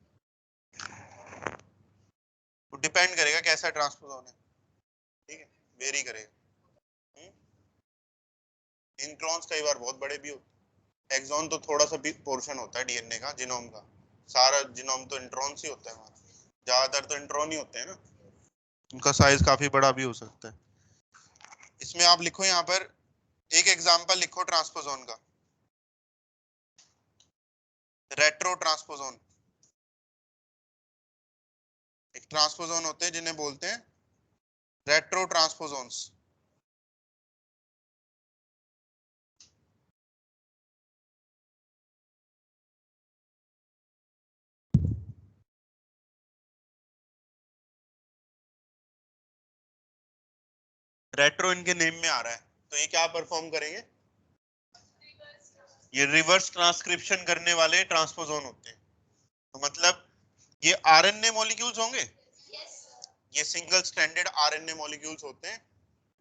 तो डिपेंड करेगा कैसा ट्रांसपोजोन है। ठीक है, वेरी करेगा। इंट्रॉन्स कई बार बहुत बड़े भी होते हैं। एक्सॉन तो थोड़ा सा भी पोर्शन होता है डीएनए का, जीनोम का। सारा जीनोम तो इंट्रॉन्स ही होता है हमारा, ज्यादातर तो इंट्रॉन ही होते हैं ना। उनका साइज काफी बड़ा भी हो सकता है। इसमें आप लिखो यहाँ पर एक एग्जांपल लिखो ट्रांसपोजोन का, रेट्रो ट्रांसपोजोन। एक ट्रांसपोजोन होते हैं जिन्हें बोलते हैं रेट्रो ट्रांसपोजोन्स। रेट्रो इनके नेम में आ रहा है, तो ये क्या परफॉर्म करेंगे? ये रिवर्स ट्रांसक्रिप्शन करने वाले ट्रांसपोजोन होते हैं। तो मतलब ये आरएनए मॉलिक्यूल्स होंगे, ये सिंगल स्ट्रैंडेड आरएनए मॉलिक्यूल्स होते हैं,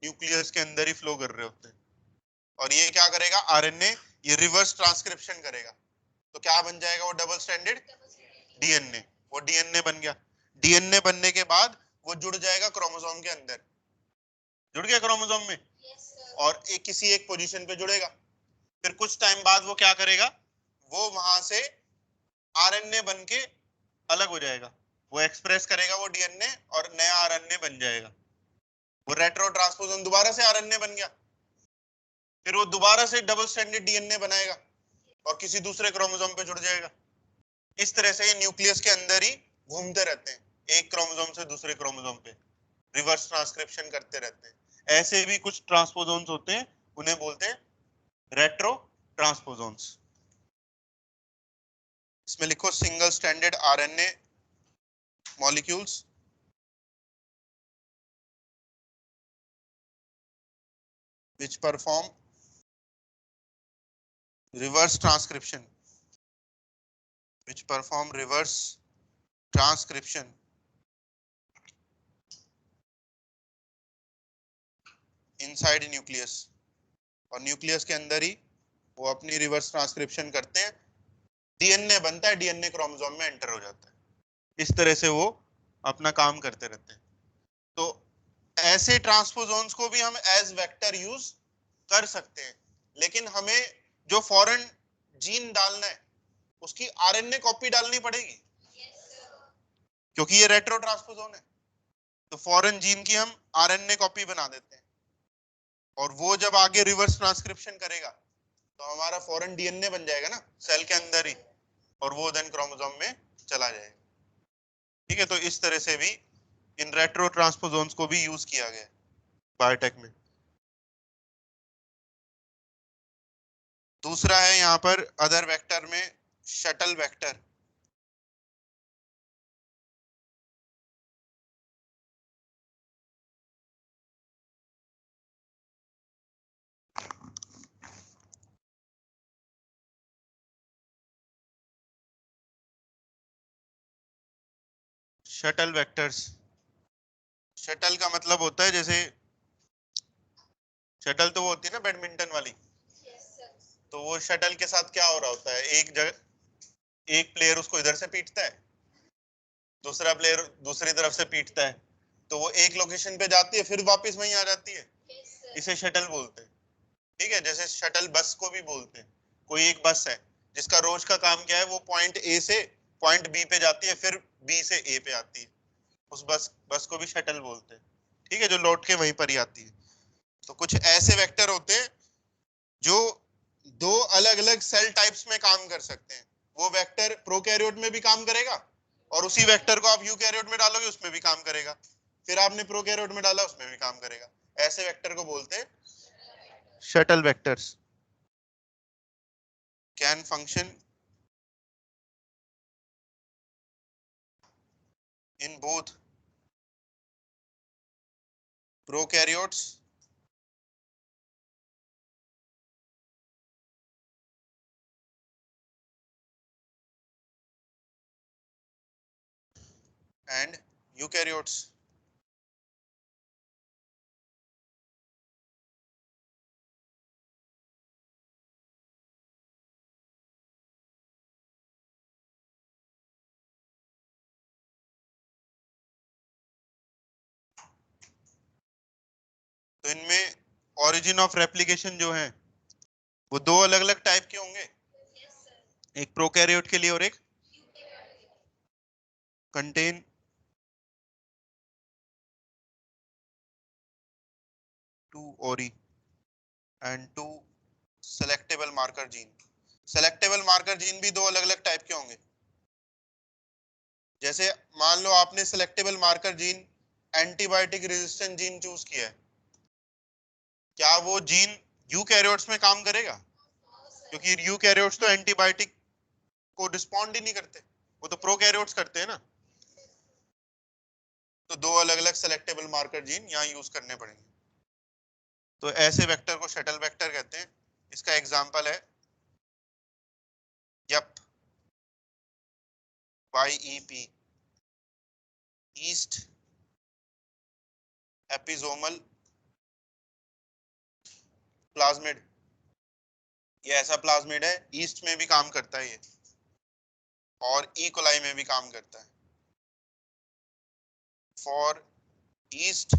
न्यूक्लियस के अंदर ही फ्लो कर रहे होते हैं। और ये क्या करेगा? आरएनए ये रिवर्स ट्रांसक्रिप्शन करेगा, तो क्या बन जाएगा? वो डबल स्ट्रैंडेड डीएनए। वो डीएनए बन गया। डीएनए बनने के बाद वो जुड़ जाएगा क्रोमोसोम के अंदर, जुड़ गया क्रोमोसोम में, और एक किसी एक पोजीशन पे जुड़ेगा। फिर कुछ टाइम बाद वो क्या करेगा? वो वहां से आरएनए बन के अलग हो जाएगा, वो एक्सप्रेस करेगा वो डीएनए और नया आरएनए बन जाएगा। वो रेट्रो ट्रांसपोजन दोबारा से आरएनए बन गया, फिर वो दोबारा से डबल स्ट्रैंडेड डीएनए बनाएगा और किसी दूसरे क्रोमोसोम पे जुड़ जाएगा। इस तरह से ये न्यूक्लियस के अंदर ही घूमते रहते हैं, एक क्रोमोसोम से दूसरे क्रोमोसोम पे रिवर्स ट्रांसक्रिप्शन करते रहते हैं। ऐसे भी कुछ ट्रांसपोजोन्स होते हैं, उन्हें बोलते हैं रेट्रो ट्रांसपोजोन्स। इसमें लिखो single stranded RNA molecules which perform reverse transcription, which perform reverse transcription inside nucleus, और न्यूक्लियस के अंदर ही वो अपनी रिवर्स ट्रांसक्रिप्शन करते हैं, डीएनए बनता है, डीएनए क्रोमोसोम में एंटर हो जाता है। इस तरह से वो अपना काम करते रहते हैं। तो ऐसे ट्रांसपोजोन्स को भी हम एज वेक्टर यूज कर सकते हैं, लेकिन हमें जो फॉरेन जीन डालना है उसकी आरएनए कॉपी डालनी पड़ेगी, क्योंकि ये रेट्रो ट्रांसपोजोन है। तो फॉरेन जीन की हम आरएनए कॉपी बना देते हैं, और वो जब आगे रिवर्स ट्रांसक्रिप्शन करेगा तो हमारा फॉरेन डीएनए बन जाएगा ना सेल के अंदर ही, और वो देन क्रोमोसोम में चला जाएगा। ठीक है, तो इस तरह से भी इन रेट्रो ट्रांसपोजोन्स को भी यूज किया गया है बायोटेक में। दूसरा है यहाँ पर अदर वेक्टर में shuttle vector. Shuttle vectors, shuttle का मतलब होता है, जैसे शटल तो वो होती है ना बैडमिंटन वाली, तो वो शटल के साथ क्या हो रहा होता है, एक जगह एक प्लेयर उसको इधर से पीटता है, दूसरा प्लेयर दूसरी तरफ से पीटता है, तो वो एक लोकेशन पे जाती है फिर वापस वहीं आ जाती है, इसे शटल बोलते हैं। ठीक है, जैसे शटल बस को भी बोलते हैं। कोई एक बस है जिसका रोज का काम क्या है, वो पॉइंट ए से पॉइंट बी पे जाती है, फिर बी से ए पे आती है, उस बस बस को भी शटल बोलते हैं। ठीक है, जो लौट के वहीं पर ही आती है। तो कुछ ऐसे वेक्टर होते हैं जो दो अलग अलग सेल टाइप्स में काम कर सकते हैं। वो वेक्टर प्रोकैरियोट में भी काम करेगा, और उसी वेक्टर को आप यूकैरियोट में डालोगे उसमें भी काम करेगा, फिर आपने प्रोकैरियोट में डाला उसमें भी काम करेगा। ऐसे वेक्टर को बोलते हैं shuttle vectors. Can function in both prokaryotes and eukaryotes. तो इनमें ओरिजिन ऑफ रेप्लिकेशन जो है वो दो अलग अलग टाइप के होंगे, एक प्रोकैरियोट के लिए और एक contain two ori and two selectable marker gene. Selectable marker gene भी दो अलग अलग टाइप के होंगे। जैसे मान लो आपने selectable marker gene antibiotic resistant gene choose किया है, क्या वो जीन यूकैरियोट्स में काम करेगा? क्योंकि यूकैरियोट्स तो एंटीबायोटिक को रिस्पॉन्ड ही नहीं करते, वो तो प्रोकैरियोट्स करते हैं ना। तो दो अलग अलग सेलेक्टेबल मार्कर जीन यहाँ यूज करने पड़ेंगे। तो ऐसे वेक्टर को शटल वेक्टर कहते हैं। इसका एग्जांपल है यप, YEP, ईस्ट एपिसोमल प्लाज्मिड। ये ऐसा प्लाज्मिड है, ईस्ट में भी काम करता है ये, और ई कोलाई में भी काम करता है। For east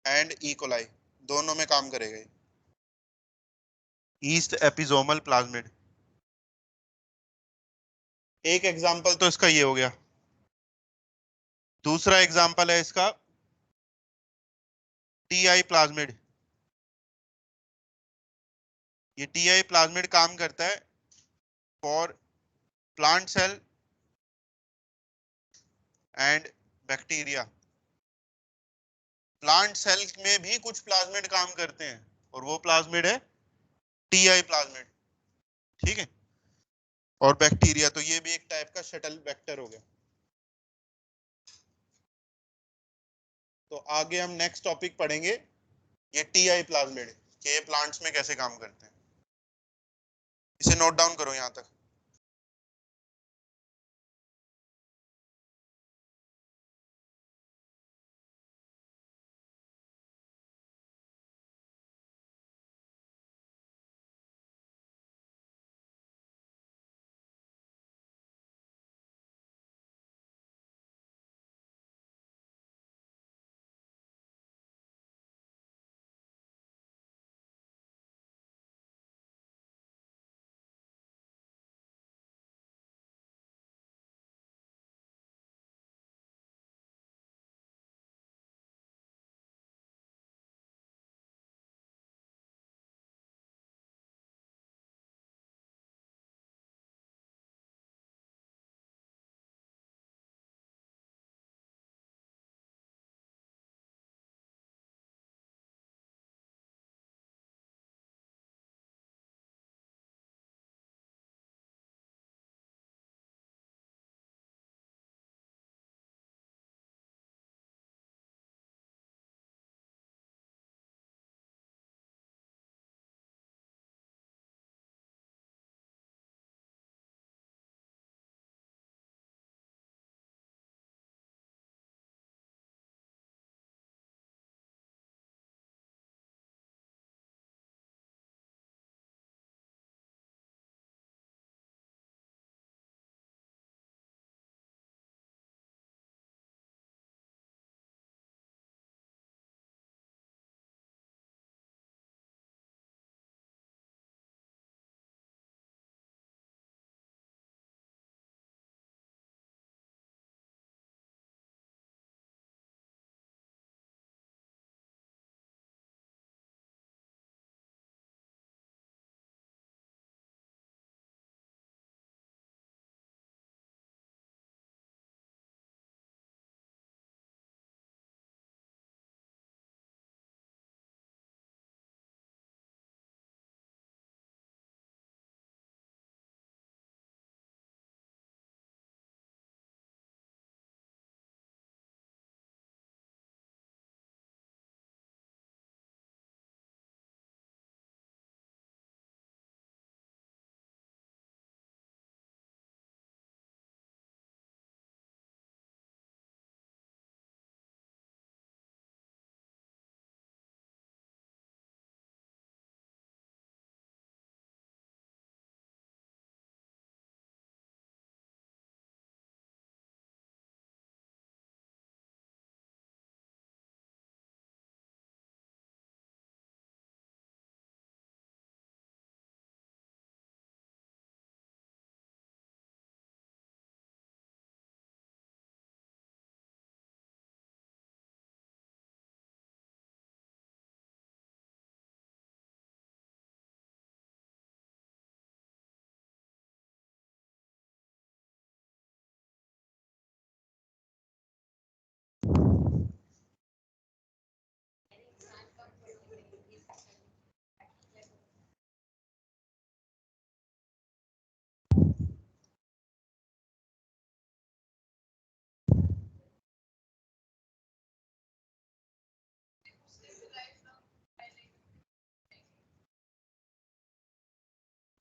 and E coli दोनों में काम करेगा ये, ईस्ट एपिसोमल प्लाज्मिड। एक एग्जांपल तो इसका ये हो गया। दूसरा एग्जांपल है इसका TI प्लाज्मिड। ये TI प्लाज्मिड काम करता है for plant cell and bacteria. Plant cell में भी कुछ प्लाज्मिड काम करते हैं, और वो प्लाज्मिड है TI प्लाज्मिड। ठीक है, और बैक्टीरिया, तो ये भी एक टाइप का शटल वेक्टर हो गया। तो आगे हम नेक्स्ट टॉपिक पढ़ेंगे ये TI प्लाज्मिड कि ये प्लांट्स में कैसे काम करते हैं। इसे नोट डाउन करो यहाँ तक।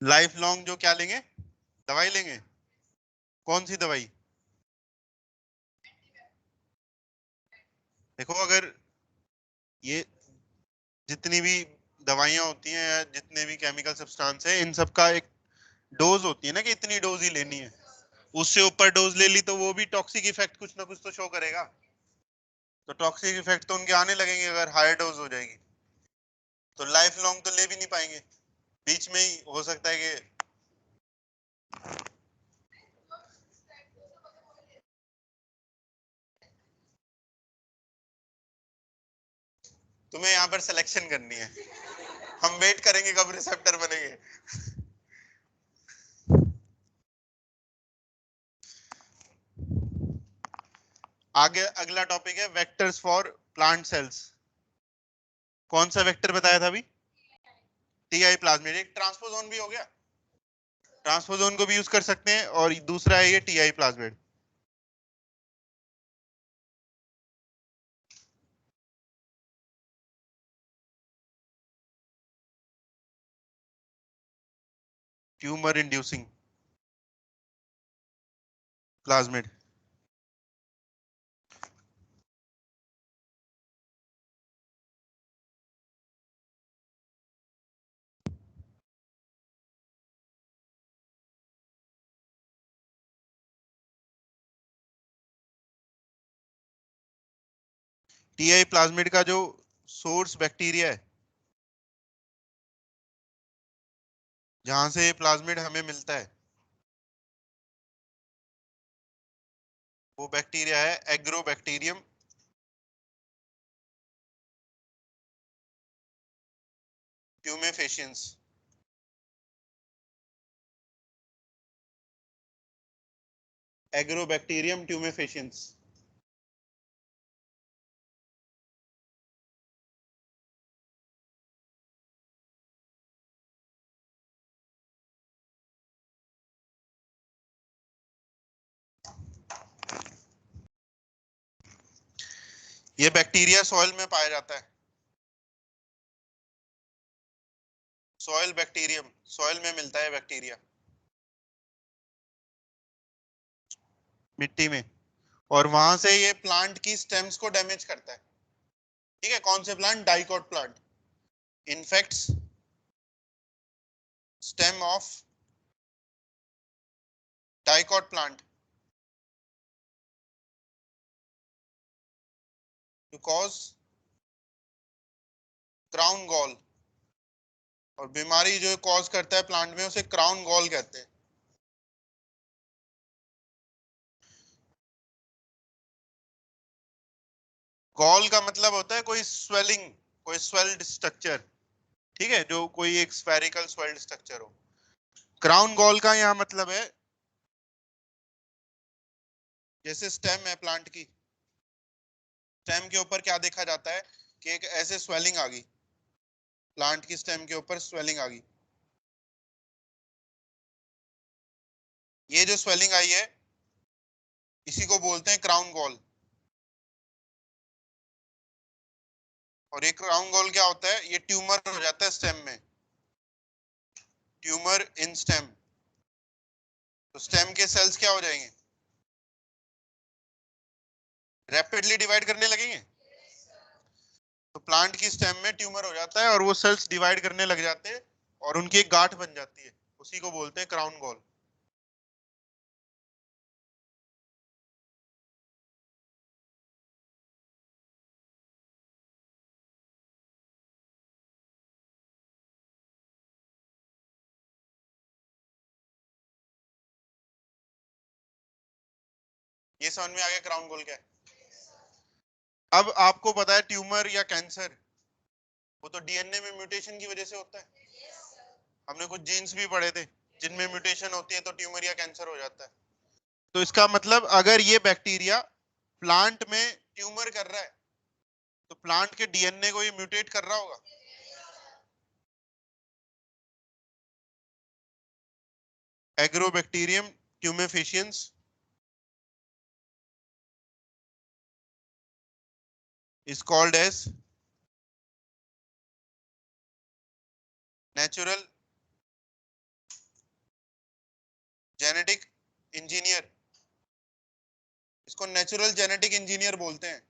लाइफ लॉन्ग जो क्या लेंगे, दवाई लेंगे। कौन सी दवाई? देखो अगर ये जितनी भी दवाइयां होती हैं या जितने भी केमिकल सब्सटेंस है, इन सब का एक डोज होती है ना, कि इतनी डोज ही लेनी है। उससे ऊपर डोज ले ली तो वो भी टॉक्सिक इफेक्ट कुछ ना कुछ तो शो करेगा। तो टॉक्सिक इफेक्ट तो उनके आने लगेंगे अगर हायर डोज हो जाएगी। तो लाइफ लॉन्ग तो ले भी नहीं पाएंगे, बीच में ही हो सकता है कि तुम्हें यहाँ पर सिलेक्शन करनी है। हम वेट करेंगे कब रिसेप्टर बनेंगे। आगे अगला टॉपिक है वेक्टर्स फॉर प्लांट सेल्स। कौन सा वेक्टर बताया था अभी? TI plasmid. एक ट्रांसपोजोन भी हो गया, ट्रांसपोजोन को भी यूज कर सकते हैं, और दूसरा है ये TI plasmid. Tumour inducing plasmid. TI plasmid का जो सोर्स बैक्टीरिया है, जहां से प्लाज्मिड हमें मिलता है, वो बैक्टीरिया है एग्रोबैक्टीरियम ट्यूमेफेशियंस। एग्रोबैक्टीरियम ट्यूमेफेशियंस। ये बैक्टीरिया सॉइल में पाया जाता है। सॉइल बैक्टीरियम, सॉइल में मिलता है बैक्टीरिया, मिट्टी में। और वहां से ये प्लांट की स्टेम्स को डैमेज करता है। ठीक है, कौन से plant? Dicot plant. Infects stem of dicot plant to cause crown gall. और बीमारी जो कॉज करता है प्लांट में, उसे क्राउन गॉल कहते हैं। गॉल का मतलब होता है कोई स्वेलिंग, कोई स्वेल्ड स्ट्रक्चर। ठीक है, जो कोई एक स्फेरिकल स्वेल्ड स्ट्रक्चर हो। क्राउन गॉल का यहाँ मतलब है, जैसे स्टेम है प्लांट की, स्टेम के ऊपर क्या देखा जाता है कि एक ऐसे स्वेलिंग आ गई, प्लांट की स्टेम के ऊपर स्वेलिंग आ गई। ये जो स्वेलिंग आई है, इसी को बोलते हैं क्राउन गॉल। और ये क्राउन गॉल क्या होता है? ये ट्यूमर हो जाता है स्टेम में, ट्यूमर इन स्टेम। तो स्टेम के सेल्स क्या हो जाएंगे? रैपिडली डिवाइड करने लगेंगे। तो प्लांट की स्टेम में ट्यूमर हो जाता है और वो सेल्स डिवाइड करने लग जाते हैं, और उनकी एक गांठ बन जाती है, उसी को बोलते हैं क्राउन गॉल। ये समझ में आ गया क्राउन गॉल क्या है? अब आपको पता है ट्यूमर या कैंसर, वो तो डीएनए में म्यूटेशन की वजह से होता है। हमने कुछ जीन्स भी पढ़े थे, जिनमें म्यूटेशन होती है तो ट्यूमर या कैंसर हो जाता है। तो इसका मतलब अगर ये बैक्टीरिया प्लांट में ट्यूमर कर रहा है, तो प्लांट के डीएनए को ये म्यूटेट कर रहा होगा। Agrobacterium tumefaciens is called as natural genetic engineer, इसको नेचुरल जेनेटिक इंजीनियर बोलते हैं,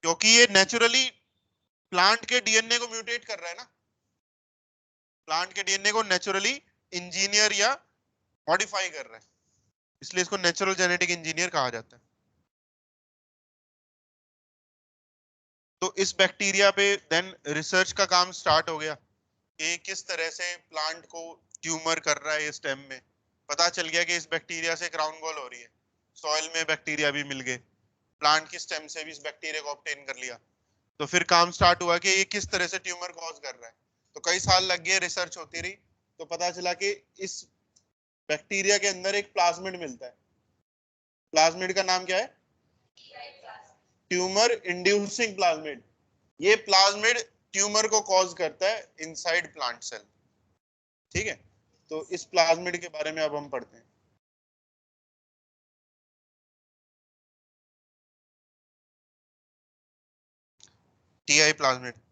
क्योंकि ये नेचुरली प्लांट के डीएनए को म्यूटेट कर रहा है ना, प्लांट के डीएनए को नेचुरली इंजीनियर या मॉडिफाई कर रहा है, इसलिए इसको नेचुरल जेनेटिक इंजीनियर कहा जाता है। तो इस बैक्टीरिया पे देन रिसर्च का काम स्टार्ट हो गया कि किस तरह से प्लांट को ट्यूमर कर रहा है। स्टेम में पता चल गया कि इस बैक्टीरिया से क्राउन गॉल हो रही है, सॉइल में बैक्टीरिया भी मिल गए, प्लांट की स्टेम से भी इस बैक्टीरिया को ऑब्टेन कर लिया। तो फिर काम स्टार्ट हुआ कि ये किस तरह से ट्यूमर कॉज कर रहा है। तो कई साल लग गए, रिसर्च होती रही, तो पता चला कि इस बैक्टीरिया के अंदर एक प्लाज्मिड मिलता है। प्लाज्मिड का नाम क्या है? Tumour inducing plasmid. ये प्लाज्मिड ट्यूमर को कॉज करता है इनसाइड प्लांट सेल। ठीक है, तो इस प्लाज्मिड के बारे में अब हम पढ़ते हैं। TI plasmid.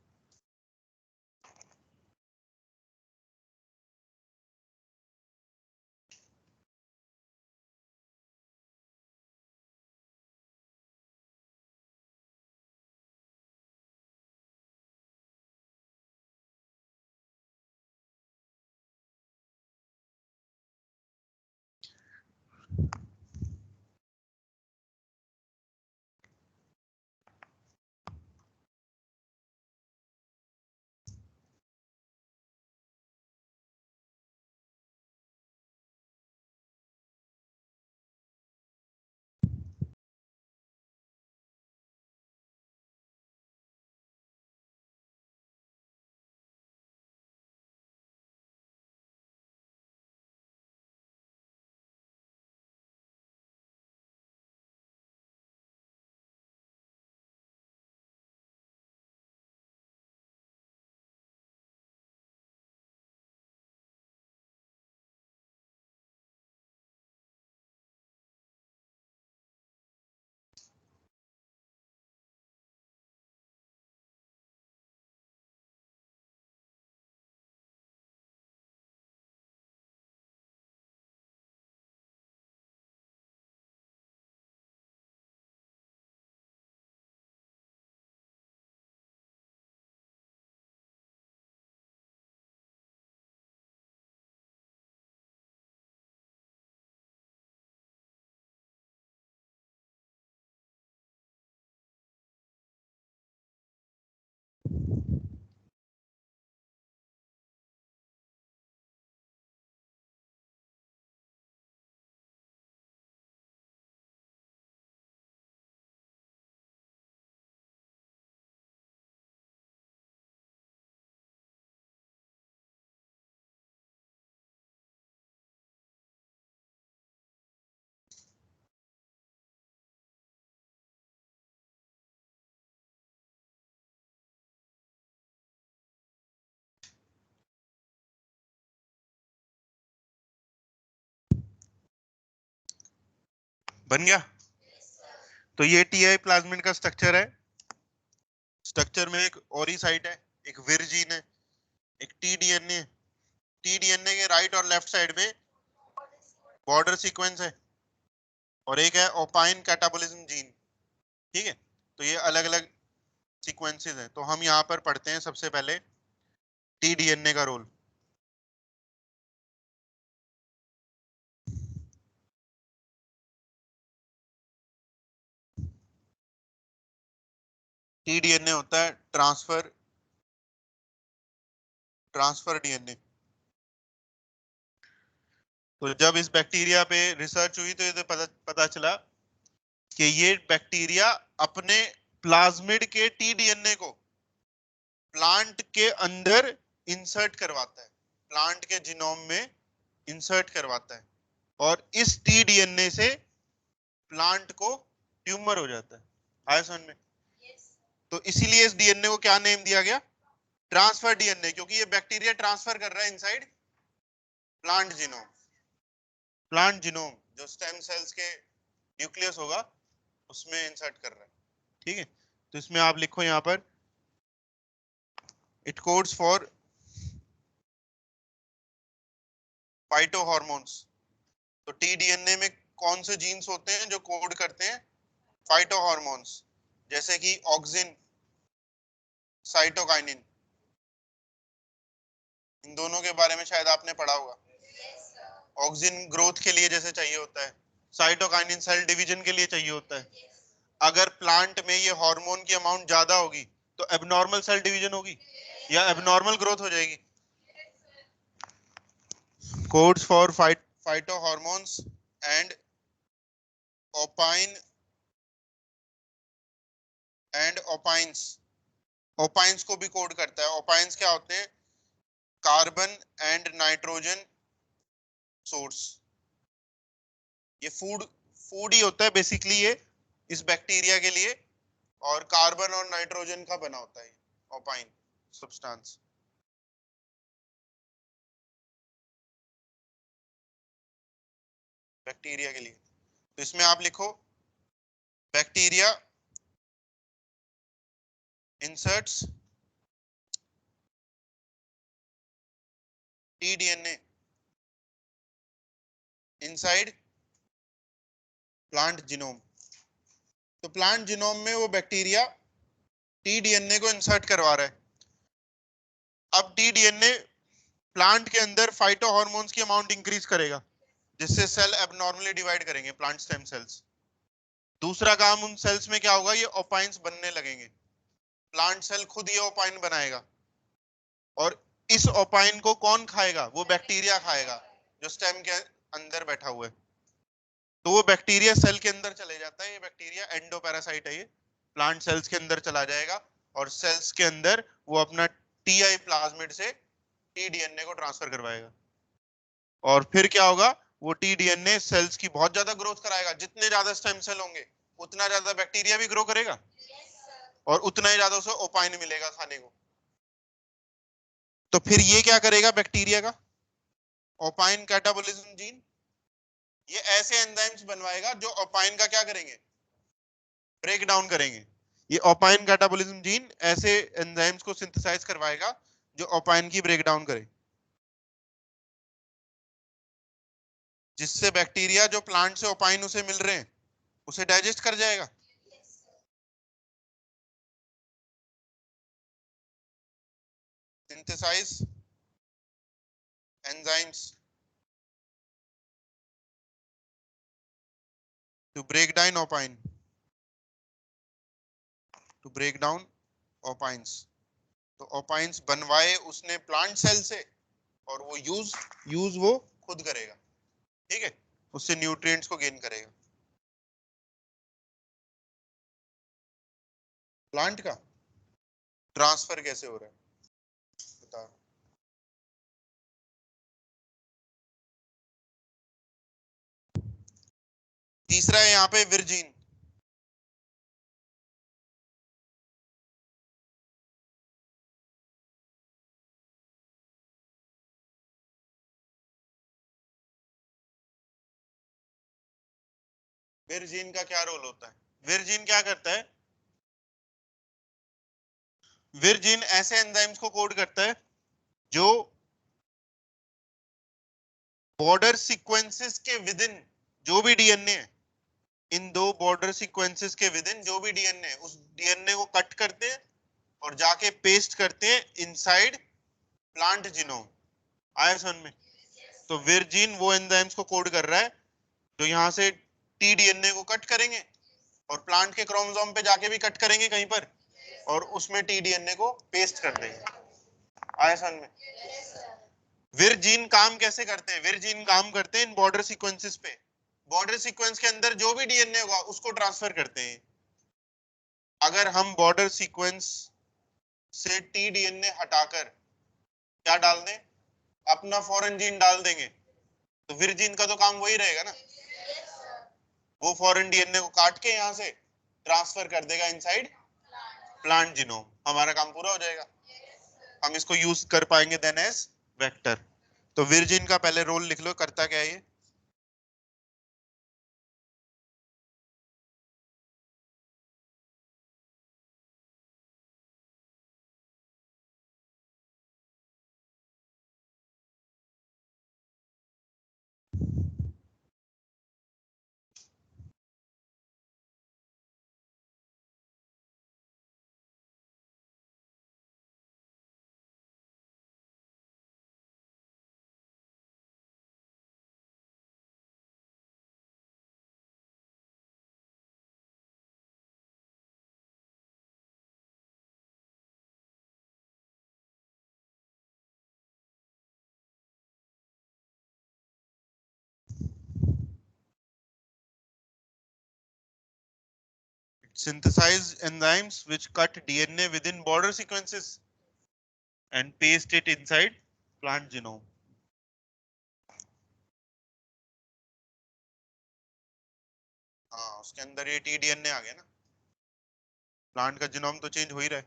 बन गया। तो ये टीआई प्लाज्मिड का स्ट्रक्चर है। स्ट्रक्चर में एक ओरी साइट है, एक विरजीन है, एक टीडीएनए। टीडीएनए के राइट और लेफ्ट साइड में बॉर्डर सीक्वेंस है, और एक है ओपाइन कैटाबोलिज्म जीन। ठीक है, तो ये अलग अलग सीक्वेंसेस हैं। तो हम यहाँ पर पढ़ते हैं सबसे पहले टीडीएनए का रोल। टीडीएनए होता है ट्रांसफर डीएनए। तो जब इस बैक्टीरिया पे रिसर्च हुई तो ये पता चला कि ये बैक्टीरिया अपने प्लाज्मिड के टीडीएनए को प्लांट के अंदर इंसर्ट करवाता है, प्लांट के जीनोम में इंसर्ट करवाता है, और इस टीडीएनए से प्लांट को ट्यूमर हो जाता है। आया समझ में? तो इसीलिए इस डीएनए को क्या नेम दिया गया? ट्रांसफर डीएनए, क्योंकि ये बैक्टीरिया ट्रांसफर कर रहा है inside plant genome. Plant genome जो स्टेम सेल्स के न्यूक्लियस होगा उसमें इंसर्ट कर रहा है। ठीक है, तो इसमें आप लिखो यहाँ पर it codes for phyto hormones. तो टीडीएनए में कौन से जीन्स होते हैं जो कोड करते हैं फाइटो हॉर्मोन्स, जैसे कि ऑक्सिन, साइटोकाइनिन। इन दोनों के बारे में शायद आपने पढ़ा होगा। ऑक्सिन ग्रोथ के लिए जैसे चाहिए होता है, साइटोकाइनिन सेल डिवीजन के लिए चाहिए होता है। अगर प्लांट में ये हार्मोन की अमाउंट ज्यादा होगी तो एबनॉर्मल सेल डिवीजन होगी या एबनॉर्मल ग्रोथ हो जाएगी। Codes for phyto hormones and opine and opines. Opines को भी कोड करता है। ओपाइंस क्या होते हैं? Carbon and nitrogen source. ये फूड फूड ही होता है बेसिकली ये इस बैक्टीरिया के लिए, और कार्बन और नाइट्रोजन का बना होता है ओपाइन सब्सटेंस। बैक्टीरिया के लिए तो इसमें आप लिखो bacteria inserts T-DNA inside plant genome. तो प्लांट जीनोम में वो बैक्टीरिया टीडीएनए को इंसर्ट करवा रहा है। अब टीडीएनए प्लांट के अंदर फाइटो हॉर्मोन्स की अमाउंट इंक्रीज करेगा, जिससे सेल एबनॉर्मली डिवाइड करेंगे प्लांट स्टेम सेल्स। दूसरा काम उन सेल्स में क्या होगा, ये ओपाइंस बनने लगेंगे। प्लांट सेल खुद ये ओपाइन बनाएगा, और इस ओपाइन को कौन खाएगा? वो बैक्टीरिया खाएगा जो स्टेम के अंदर बैठा हुआ है। तो वो बैक्टीरिया सेल के अंदर चले जाता है। ये बैक्टीरिया एंडोपैरासाइट है, ये प्लांट सेल्स के अंदर चला जाएगा और सेल्स के अंदर वो अपना टीआई प्लाज्मिड से टीडीएनए को ट्रांसफर करवाएगा। और फिर क्या होगा, वो टीडीएनए सेल्स की बहुत ज्यादा ग्रोथ कराएगा। जितने ज्यादा स्टेम सेल होंगे उतना ज्यादा बैक्टीरिया भी ग्रो करेगा और उतना ही ज्यादा उसे ओपाइन मिलेगा खाने को। तो फिर ये क्या करेगा बैक्टीरिया का ओपाइन कैटाबोलिज्म जीन, ये ऐसे एंजाइम्स बनवाएगा जो ओपाइन का क्या करेंगे, ब्रेक डाउन करेंगे। ये ओपाइन कैटाबोलिज्म जीन ऐसे एंजाइम्स को सिंथेसाइज करवाएगा जो ओपाइन की ब्रेक डाउन करे, जिससे बैक्टीरिया जो प्लांट से ओपाइन उसे मिल रहे हैं उसे डाइजेस्ट कर जाएगा। Synthesize enzymes to break down opine, to break down opines. तो ओपाइंस बनवाए उसने प्लांट सेल से, और वो यूज वो खुद करेगा। ठीक है, उससे न्यूट्रिएंट्स को गेन करेगा। प्लांट का ट्रांसफर कैसे हो रहा है बता। तीसरा है यहाँ पे विरजिन। विरजिन का क्या रोल होता है? विरजिन क्या करता है? विरजिन ऐसे एंजाइम्स को कोड करता है जो बॉर्डर सीक्वेंसेस के विद इन जो भी डीएनए है, इन दो बॉर्डर सीक्वेंसेस के विद इन जो भी डीएनए है, उस डीएनए को कट करते हैं और जाके पेस्ट करते हैं इनसाइड प्लांट जीनोम। आया समझ में? तो विरजिन वो एंजाइम्स को कोड कर रहा है जो यहाँ से टीडीएनए को कट करेंगे और प्लांट के क्रोमोसोम पे जाके भी कट करेंगे कहीं पर, और उसमें टीडीएनए को पेस्ट कर देंगे। आया समझ में? विरजिन काम कैसे करते हैं? विरजिन काम करते हैं इन बॉर्डर सीक्वेंसेस पे। बॉर्डर सीक्वेंस के अंदर जो भी डीएनए होगा उसको ट्रांसफर करते हैं। अगर हम बॉर्डर सीक्वेंस से टीडीएनए हटाकर क्या डाल दें, अपना फॉरेन जीन डाल देंगे, तो विरजिन का तो काम वही रहेगा ना। वो फॉरेन डीएनए को काट के यहाँ से ट्रांसफर कर देगा इनसाइड प्लांट जीनोम। हमारा काम पूरा हो जाएगा। हम इसको यूज कर पाएंगे देन एज वेक्टर। तो विरजिन का पहले रोल लिख लो, करता क्या है ये। synthesize enzymes which cut DNA within border sequences and paste it inside plant genome. हाँ, उसके अंदर ये tDNA आ गया ना, प्लांट का जीनोम तो चेंज हो ही रहा है।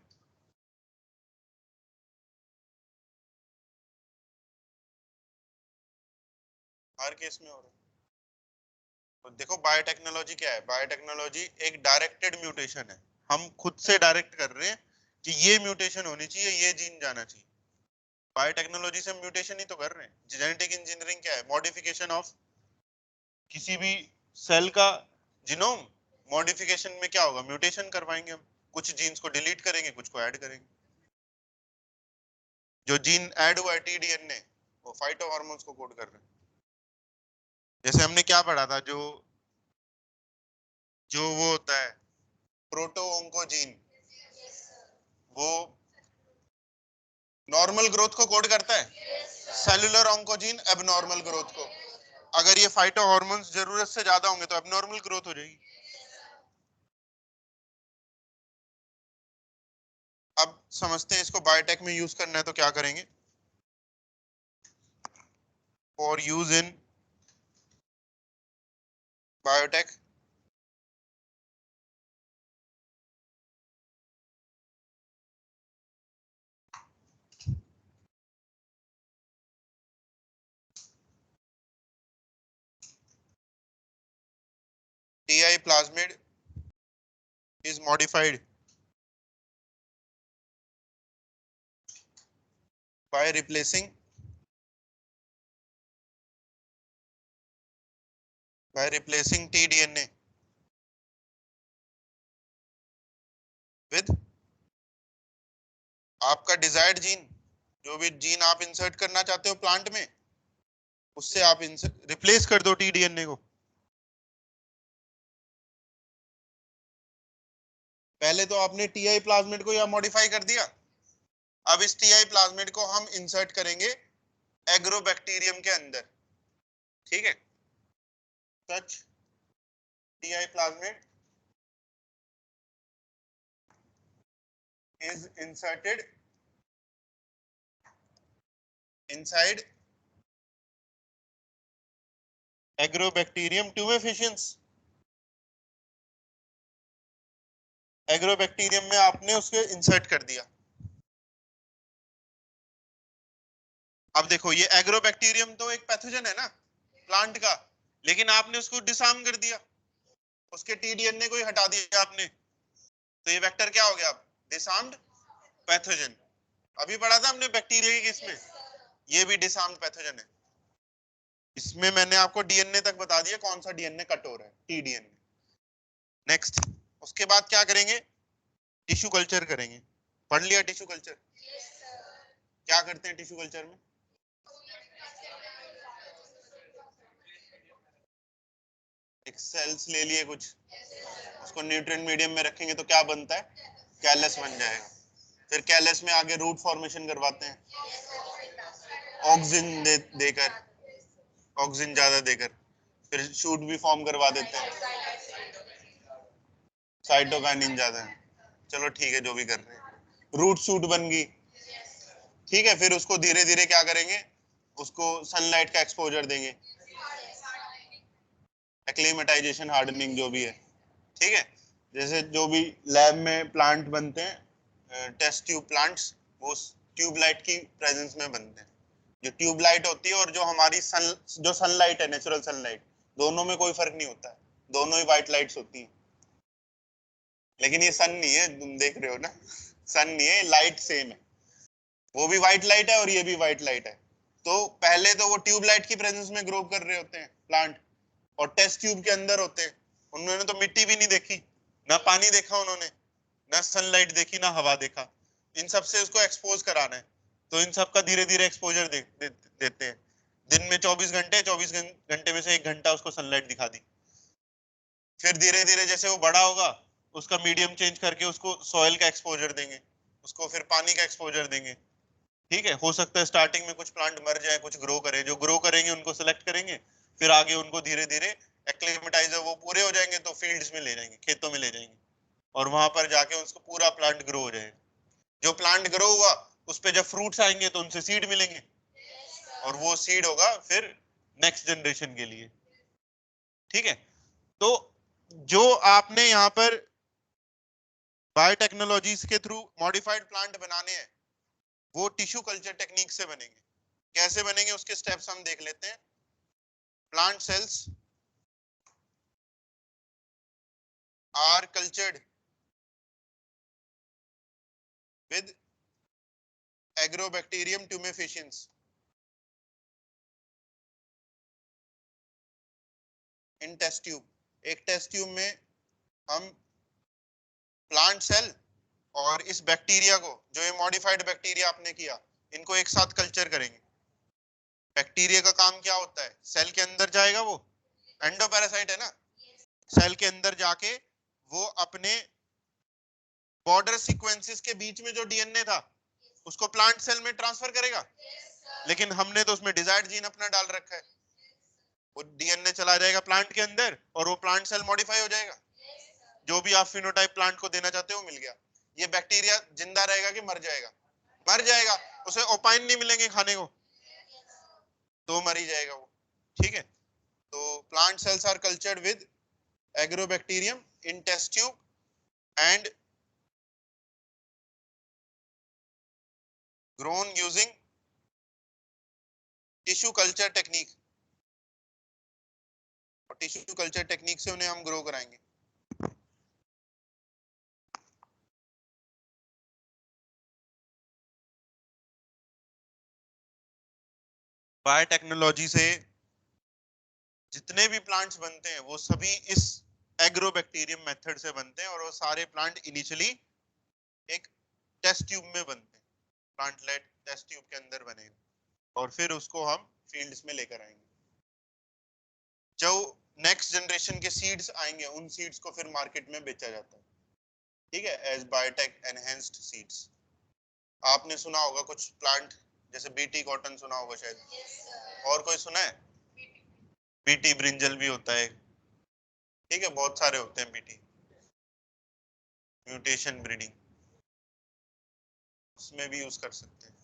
हर केस में हो रहा है। तो देखो बायोटेक्नोलॉजी क्या है, बायोटेक्नोलॉजी एक डायरेक्टेड म्यूटेशन है। हम खुद से डायरेक्ट कर रहे हैं कि ये म्यूटेशन होनी चाहिए, ये जीन जाना चाहिए। बायोटेक्नोलॉजी से म्यूटेशन ही तो कर रहे हैं। जेनेटिक इंजीनियरिंग क्या है, मॉडिफिकेशन ऑफ किसी भी सेल का जीनोम। मॉडिफिकेशन में क्या होगा, म्यूटेशन करवाएंगे हम, कुछ जीन्स को डिलीट करेंगे, कुछ को ऐड करेंगे। जो जीन ऐड हुआ है tDNA, वो फाइटो हार्मोन्स को कोड कर रहे हैं। जैसे हमने क्या पढ़ा था, जो जो वो होता है प्रोटो ओंकोजीन, वो नॉर्मल ग्रोथ को कोड करता है, सेलुलर ओंकोजीन एबनॉर्मल ग्रोथ को। अगर ये फाइटो हार्मोन्स जरूरत से ज्यादा होंगे तो एबनॉर्मल ग्रोथ हो जाएगी। अब समझते हैं इसको बायोटेक में यूज करना है तो क्या करेंगे। For use in biotech, TI plasmid is modified by replacing tDNA with आपका डिजायर्ड जीन। जो भी जीन आप इंसर्ट करना चाहते हो प्लांट में, उससे आप रिप्लेस कर दो tDNA को। पहले तो आपने TI प्लाज्मिड को या मॉडिफाई कर दिया, अब इस TI प्लाज्मिड को हम इंसर्ट करेंगे एग्रोबैक्टीरियम के अंदर, ठीक है। सच TI plasmid is inserted inside agrobacterium tumefaciens। Agrobacterium में आपने उसके इंसर्ट कर दिया। अब देखो ये एग्रोबैक्टीरियम तो एक पैथोजन है ना प्लांट का, लेकिन आपने उसको डिसआर्म कर दिया, उसके tDNA को ही हटा दिया आपने, तो ये वेक्टर क्या हो गया, डिसआर्म्ड पैथोजन। अभी पढ़ा था हमने बैक्टीरिया की केस में, ये भी डिसआर्म्ड पैथोजन है। इसमें मैंने आपको डीएनए तक बता दिया कौन सा डीएनए कट हो रहा है, tDNA। नेक्स्ट, उसके बाद क्या करेंगे, टिश्यू कल्चर करेंगे। पढ़ लिया टिश्यू कल्चर? क्या करते हैं टिश्यू कल्चर में? एक सेल्स ले लिए कुछ, उसको न्यूट्रिएंट मीडियम में रखेंगे तो क्या बनता है, कैलस बन जाएगा। फिर कैलस में आगे रूट फॉर्मेशन करवाते हैं, ऑक्सिन देकर, ऑक्सिन ज्यादा देकर, फिर शूट भी फॉर्म करवा देते हैं, साइटोकाइनिन ज्यादा है। चलो ठीक है, जो भी कर रहे हैं, रूट शूट बन गई, ठीक है। फिर उसको धीरे धीरे क्या करेंगे, उसको सनलाइट का एक्सपोजर देंगे, एक्लीमेटाइजेशन हार्डनिंग जो भी है, ठीक है। जैसे जो भी लैब में प्लांट बनते हैं, टेस्ट ट्यूब प्लांट्स, वो ट्यूबलाइट की प्रेजेंस में बनते हैं। जो ट्यूबलाइट होती है और जो हमारी जो सनलाइट है, नेचुरल सनलाइट, दोनों में कोई फर्क नहीं होता है, दोनों ही व्हाइट लाइट्स होती हैं। लेकिन ये सन नहीं है, तुम देख रहे हो ना, सन नहीं है, लाइट सेम है, वो भी व्हाइट लाइट है और ये भी व्हाइट लाइट है। तो पहले तो वो ट्यूबलाइट की प्रेजेंस में ग्रो कर रहे होते हैं प्लांट, और टेस्ट ट्यूब के अंदर होते हैं। उन्होंने तो मिट्टी भी नहीं देखी, ना पानी देखा उन्होंने, ना सनलाइट देखी, ना हवा देखा। इन सब से उसको एक्सपोज कराना है, तो इन सब का धीरे धीरे एक्सपोजर देते हैं। दिन में 24 घंटे, 24 घंटे में से 1 घंटा उसको सनलाइट दिखा दी। फिर धीरे धीरे जैसे वो बड़ा होगा, उसका मीडियम चेंज करके उसको सॉइल का एक्सपोजर देंगे, उसको फिर पानी का एक्सपोजर देंगे, ठीक है। हो सकता है स्टार्टिंग में कुछ प्लांट मर जाए, कुछ ग्रो करें, जो ग्रो करेंगे उनको सिलेक्ट करेंगे, फिर आगे उनको धीरे धीरे एक्लेमेटाइजर वो पूरे हो जाएंगे तो फील्ड्स में ले जाएंगे, खेतों में ले जाएंगे, और वहां पर जाके उसको पूरा प्लांट ग्रो हो जाए। जो प्लांट ग्रो हुआ उस पे जब फ्रूट्स आएंगे तो उनसे सीड मिलेंगे और वो सीड होगा फिर नेक्स्ट जनरेशन के लिए। ठीक है, तो जो आपने यहाँ पर बायोटेक्नोलॉजीज के थ्रू मॉडिफाइड प्लांट बनाने हैं वो टिश्यू कल्चर टेक्निक से बनेंगे। कैसे बनेंगे उसके स्टेप्स हम देख लेते हैं। Plant cells are cultured with Agrobacterium tumefaciens in test tube. एक टेस्ट ट्यूब में हम प्लांट सेल और इस बैक्टीरिया को, जो ये मॉडिफाइड बैक्टीरिया आपने किया, इनको एक साथ कल्चर करेंगे। बैक्टीरिया का काम क्या होता है? सेल के अंदर जाएगा, वो एंडोपैरासाइट है ना, सेल के अंदर जाके वो अपने बॉर्डर सीक्वेंसेस के बीच में जो डीएनए था उसको प्लांट सेल में ट्रांसफर करेगा। लेकिन हमने तो उसमें डिजायर्ड जीन अपना डाल रखा है, वो डीएनए चला जाएगा प्लांट के अंदर और वो प्लांट सेल मॉडिफाई हो जाएगा। जो भी आप फिनोटाइप प्लांट को देना चाहते हो मिल गया। ये बैक्टीरिया जिंदा रहेगा कि मर जाएगा? मर जाएगा। उसे ओपाइन नहीं मिलेंगे खाने को तो मर ही जाएगा वो। ठीक है, तो plant cells are cultured with agrobacterium in test tube and grown using tissue culture technique. और टिश्यू कल्चर टेक्निक से उन्हें हम ग्रो कराएंगे। बायोटेक्नोलॉजी से जितने भी प्लांट्स बनते हैं वो सभी इस एग्रोबैक्टीरियम मेथड से बनते हैं और वो सारे प्लांट इनिशियली एक टेस्ट ट्यूब में बनते हैं, प्लांट लेड टेस्ट ट्यूब के अंदर बनेगा और फिर उसको हम फील्ड्स में लेकर आएंगे। जो नेक्स्ट जनरेशन के सीड्स आएंगे उन सीड्स को फिर मार्केट में बेचा जाता है। ठीक है, एज बायोटेक एनहेंस्ड सीड्स। आपने सुना होगा कुछ प्लांट, जैसे बीटी कॉटन सुना होगा शायद, और कोई सुना है? बीटी ब्रिंजल भी होता है। ठीक है, बहुत सारे होते हैं बीटी, म्यूटेशन ब्रीडिंग, उसमें भी यूज कर सकते हैं।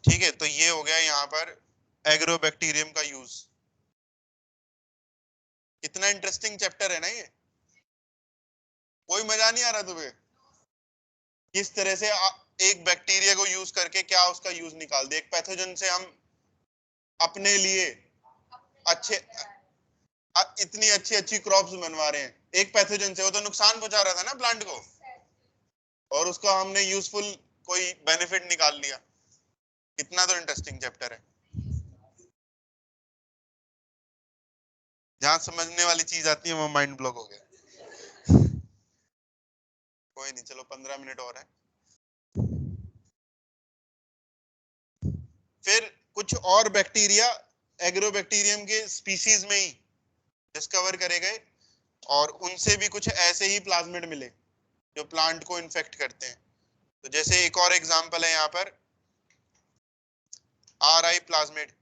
ठीक है, तो ये हो गया यहाँ पर एग्रोबैक्टीरियम का यूज। कितना इंटरेस्टिंग चैप्टर है ना ये। कोई मजा नहीं आ रहा तुम्हें? किस तरह से एक बैक्टीरिया को यूज करके क्या उसका यूज निकाल दे। एक पैथोजन से हम अपने लिए अच्छे इतनी अच्छी अच्छी क्रॉप्स बनवा रहे हैं एक पैथोजन से। वो तो नुकसान पहुंचा रहा था ना प्लांट को, और उसका हमने यूजफुल कोई बेनिफिट निकाल लिया। कितना तो इंटरेस्टिंग चैप्टर है। जहां समझने वाली चीज आती है वो माइंड ब्लॉक हो गया। कोई नहीं, चलो 15 मिनट और है। फिर कुछ और बैक्टीरिया एग्रोबैक्टीरियम के स्पीशीज में ही डिस्कवर करे गए और उनसे भी कुछ ऐसे ही प्लाज्मिड मिले जो प्लांट को इन्फेक्ट करते हैं। तो जैसे एक और एग्जांपल है यहाँ पर RI प्लाज्मिड।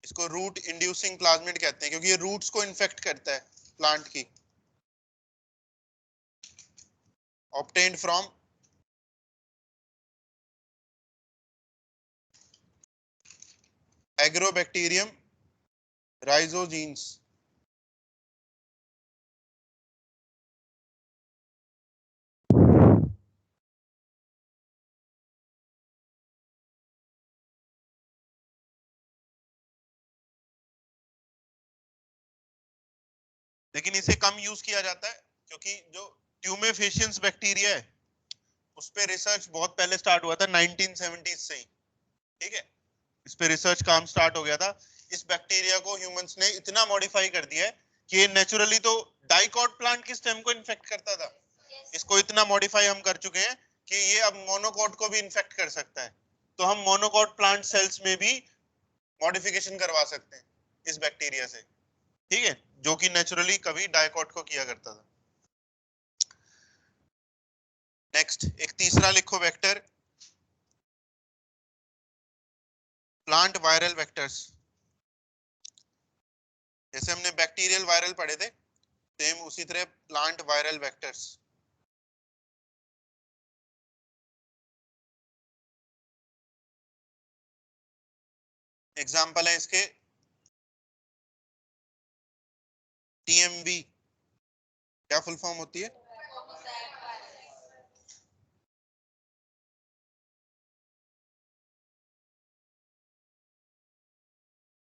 इसको रूट इंड्यूसिंग प्लाज्मिड कहते हैं क्योंकि ये रूट्स को इन्फेक्ट करता है प्लांट की। Obtained from Agrobacterium rhizogenes. लेकिन इसे कम यूज किया जाता है क्योंकि जो ट्यूमेफेशियंस बैक्टीरिया है उस पे रिसर्च बहुत पहले स्टार्ट हुआ था 1970s से ही। ठीक है, इस पे रिसर्च काम स्टार्ट हो गया था। इस बैक्टीरिया को ह्यूमंस ने इतना मॉडिफाई कर दिया है कि ये नेचुरली तो डाइकॉट प्लांट की स्टेम को इन्फेक्ट करता था। इसको इतना मॉडिफाई हम कर चुके हैं कि ये अब मोनोकॉट को भी इन्फेक्ट कर सकता है। तो हम मोनोकॉट प्लांट सेल्स में भी मॉडिफिकेशन करवा सकते हैं इस बैक्टीरिया से। ठीक है, जो कि नेचुरली कभी डाइकॉट को किया करता था। नेक्स्ट एक तीसरा लिखो वेक्टर, प्लांट वायरल वेक्टर्स। जैसे हमने बैक्टीरियल वायरल पढ़े थे, सेम उसी तरह प्लांट वायरल वेक्टर्स। एग्जाम्पल है इसके टीएमवी, क्या फुल फॉर्म होती है?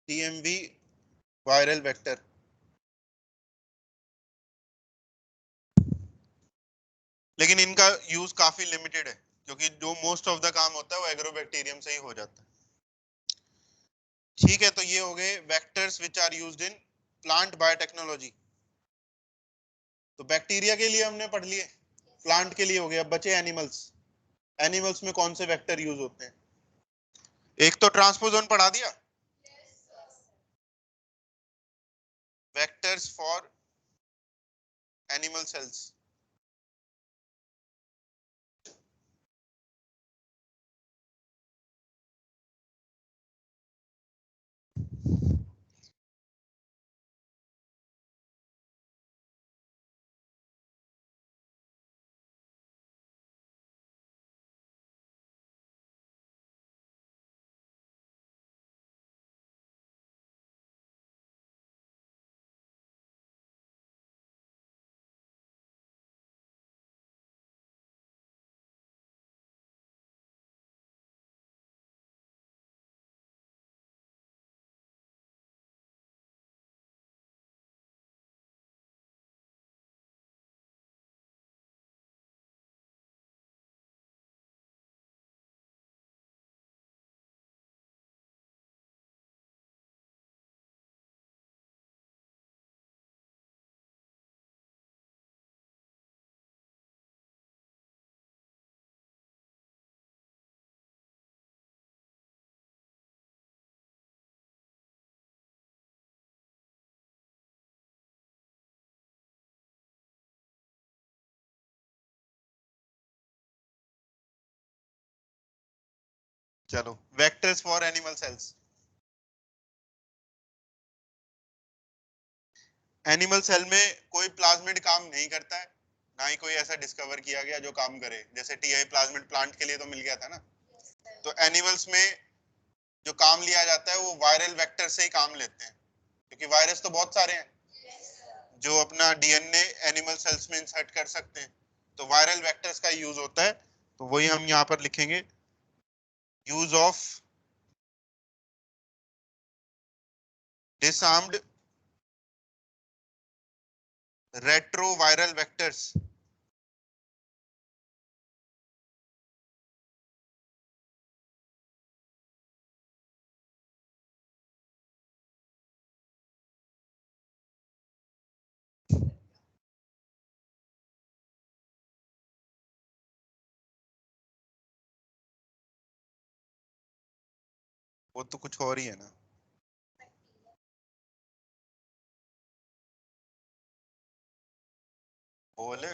TMV viral vector. लेकिन इनका यूज काफी लिमिटेड है, क्योंकि जो मोस्ट ऑफ द काम होता है वो एग्रोबैक्टीरियम से ही हो जाता है। ठीक है, तो ये हो गए vectors which are used in plant biotechnology. तो बैक्टीरिया के लिए हमने पढ़ लिए, प्लांट के लिए हो गया। अब बचे एनिमल्स। एनिमल्स में कौन से वेक्टर यूज होते हैं? एक तो ट्रांसपोजोन पढ़ा दिया, वेक्टर्स फॉर एनिमल सेल्स। चलो, vectors for animal cells. Animal cell में कोई प्लाज्मिड काम नहीं करता है, ना ही कोई ऐसा डिस्कवर किया गया जो काम करे। जैसे टीआई प्लाज्मिड प्लांट के लिए तो मिल गया था ना। तो एनिमल्स में जो काम लिया जाता है वो वायरल वेक्टर से ही काम लेते हैं, क्योंकि वायरस तो बहुत सारे हैं जो अपना डीएनए एनिमल सेल्स में इंसर्ट कर सकते हैं। तो वायरल वेक्टर्स का यूज होता है। तो वही हम यहाँ पर लिखेंगे, use of disarmed retroviral vectors. वो तो कुछ और ही है ना। बोले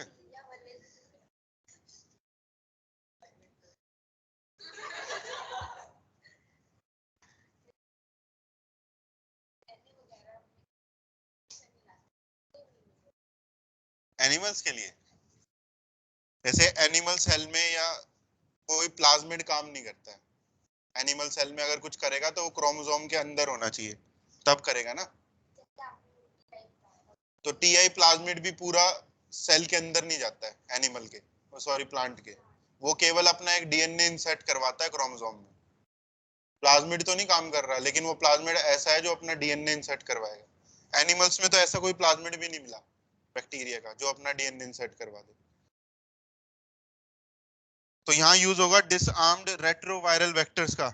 एनिमल्स के लिए, जैसे एनिमल सेल में या कोई प्लाज्मिड काम नहीं करता है। एनिमल सेल में अगर कुछ करेगा तो वो क्रोमोसोम के अंदर होना चाहिए, तब करेगा ना। तो टीआई प्लाज्मिड भी पूरा सेल के अंदर नहीं जाता है एनिमल के, सॉरी प्लांट के। वो केवल अपना एक डीएनए इंसर्ट करवाता है क्रोमोसोम में। प्लाज्मिड तो नहीं काम कर रहा, लेकिन वो प्लाज्मिड ऐसा है जो अपना डीएनए इंसर्ट करवाएगा। एनिमल्स में तो ऐसा कोई प्लाज्मिड भी नहीं मिला बैक्टीरिया का जो अपना डीएनए इंसर्ट करवा दे। तो यहाँ यूज होगा डिसआर्म्ड रेट्रोवायरल वेक्टर्स का।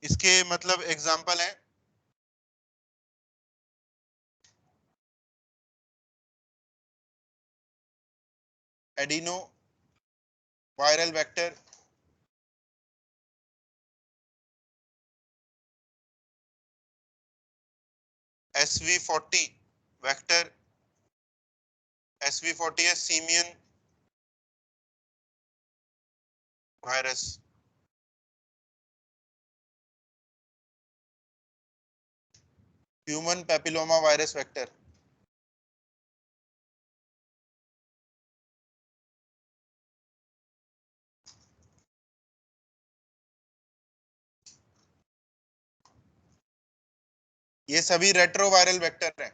इसके मतलब एग्जांपल है adeno viral vector, SV40 vector. SV40 है simian virus. Human papilloma virus vector. ये सभी रेट्रोवायरल वेक्टर हैं।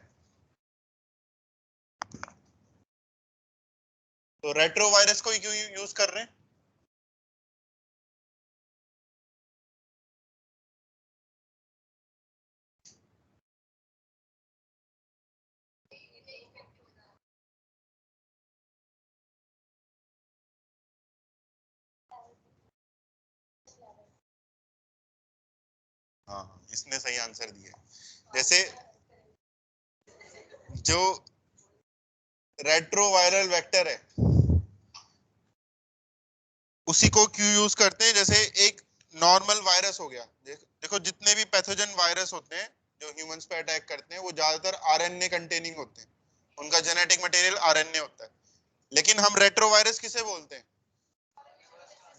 तो रेट्रोवायरस को क्यों यूज कर रहे हैं? हाँ, इसने सही आंसर दिया। जैसे जो रेट्रोवायरल वेक्टर है उसी को क्यों यूज करते हैं? जैसे एक नॉर्मल वायरस हो गया, देखो जितने भी पैथोजन वायरस होते हैं जो ह्यूमंस पे अटैक करते हैं वो ज्यादातर आरएनए कंटेनिंग होते हैं, उनका जेनेटिक मटेरियल आरएनए होता है। लेकिन हम रेट्रोवायरस किसे बोलते हैं?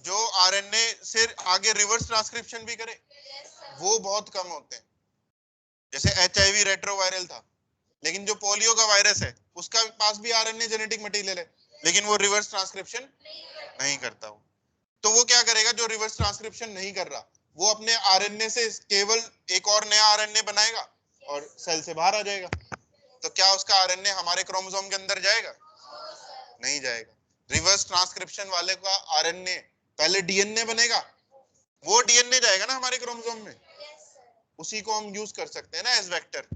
जो आरएनए से आगे रिवर्स ट्रांसक्रिप्शन भी करे, वो बहुत कम होते हैं। जैसे एचआईवी रेट्रोवायरल था, लेकिन जो पोलियो का वायरस है उसका पास भी आरएनए जेनेटिक मटेरियल है, लेकिन वो रिवर्स ट्रांसक्रिप्शन नहीं करता। वो तो वो क्या करेगा? जो रिवर्स ट्रांसक्रिप्शन नहीं कर रहा वो अपने आरएनए से केवल एक और नया आरएनए बनाएगा और सेल से बाहर आ जाएगा। तो क्या उसका आरएनए हमारे क्रोमोसोम के अंदर जाएगा? नहीं जाएगा। रिवर्स ट्रांसक्रिप्शन वाले का आरएनए पहले डीएनए बनेगा, वो डीएनए जाएगा ना हमारे क्रोमोसोम में, उसी को हम यूज कर सकते हैं ना एज वेक्टर,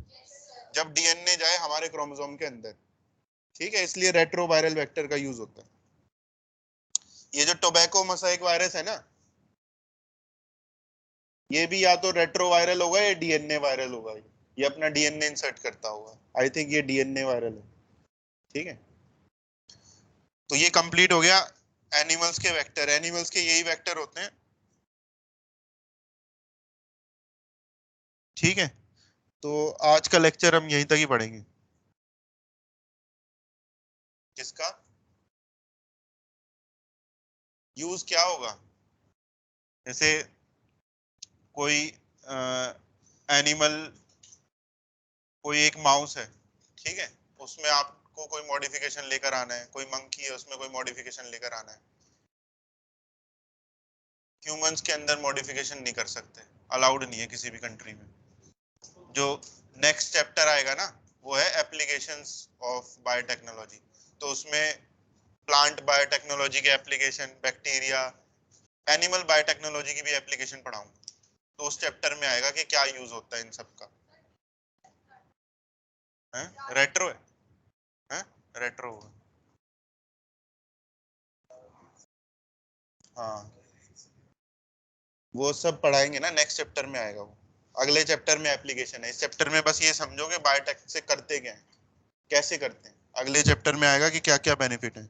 जब डीएनए जाए हमारे क्रोमोसोम के अंदर। ठीक है, इसलिए रेट्रोवायरल वेक्टर का यूज होता है। ये जो टोबैको मोज़ेक वायरस है ना, ये भी या तो रेट्रोवायरल होगा या डीएनए वायरल होगा। ये अपना डीएनए इंसर्ट करता होगा। आई थिंक ये डीएनए वायरल है। ठीक है, तो ये कंप्लीट हो गया एनिमल्स के वेक्टर। एनिमल्स के यही वेक्टर होते हैं। ठीक है, तो आज का लेक्चर हम यहीं तक ही पढ़ेंगे। किसका यूज क्या होगा? जैसे कोई एनिमल, कोई एक माउस है, ठीक है, उसमें आपको कोई मॉडिफिकेशन लेकर आना है, कोई मंकी है उसमें कोई मॉडिफिकेशन लेकर आना है। ह्यूमंस के अंदर मॉडिफिकेशन नहीं कर सकते, अलाउड नहीं है किसी भी कंट्री में। जो नेक्स्ट चैप्टर आएगा ना वो है एप्लीकेशंस ऑफ बायोटेक्नोलॉजी। तो उसमें प्लांट बायोटेक्नोलॉजी के एप्लीकेशन, बैक्टीरिया, एनिमल बायोटेक्नोलॉजी की भी एप्लीकेशन पढ़ाऊंगा। तो उस चैप्टर में आएगा कि क्या यूज होता है इन सब का। रेट्रो है, रेट्रो। हाँ, वो सब पढ़ाएंगे ना, नेक्स्ट चैप्टर में आएगा वो। अगले चैप्टर में एप्लीकेशन है, इस चैप्टर में बस ये समझो कि बायोटेक से करते क्या है, कैसे करते हैं। अगले चैप्टर में आएगा कि क्या क्या बेनिफिट है।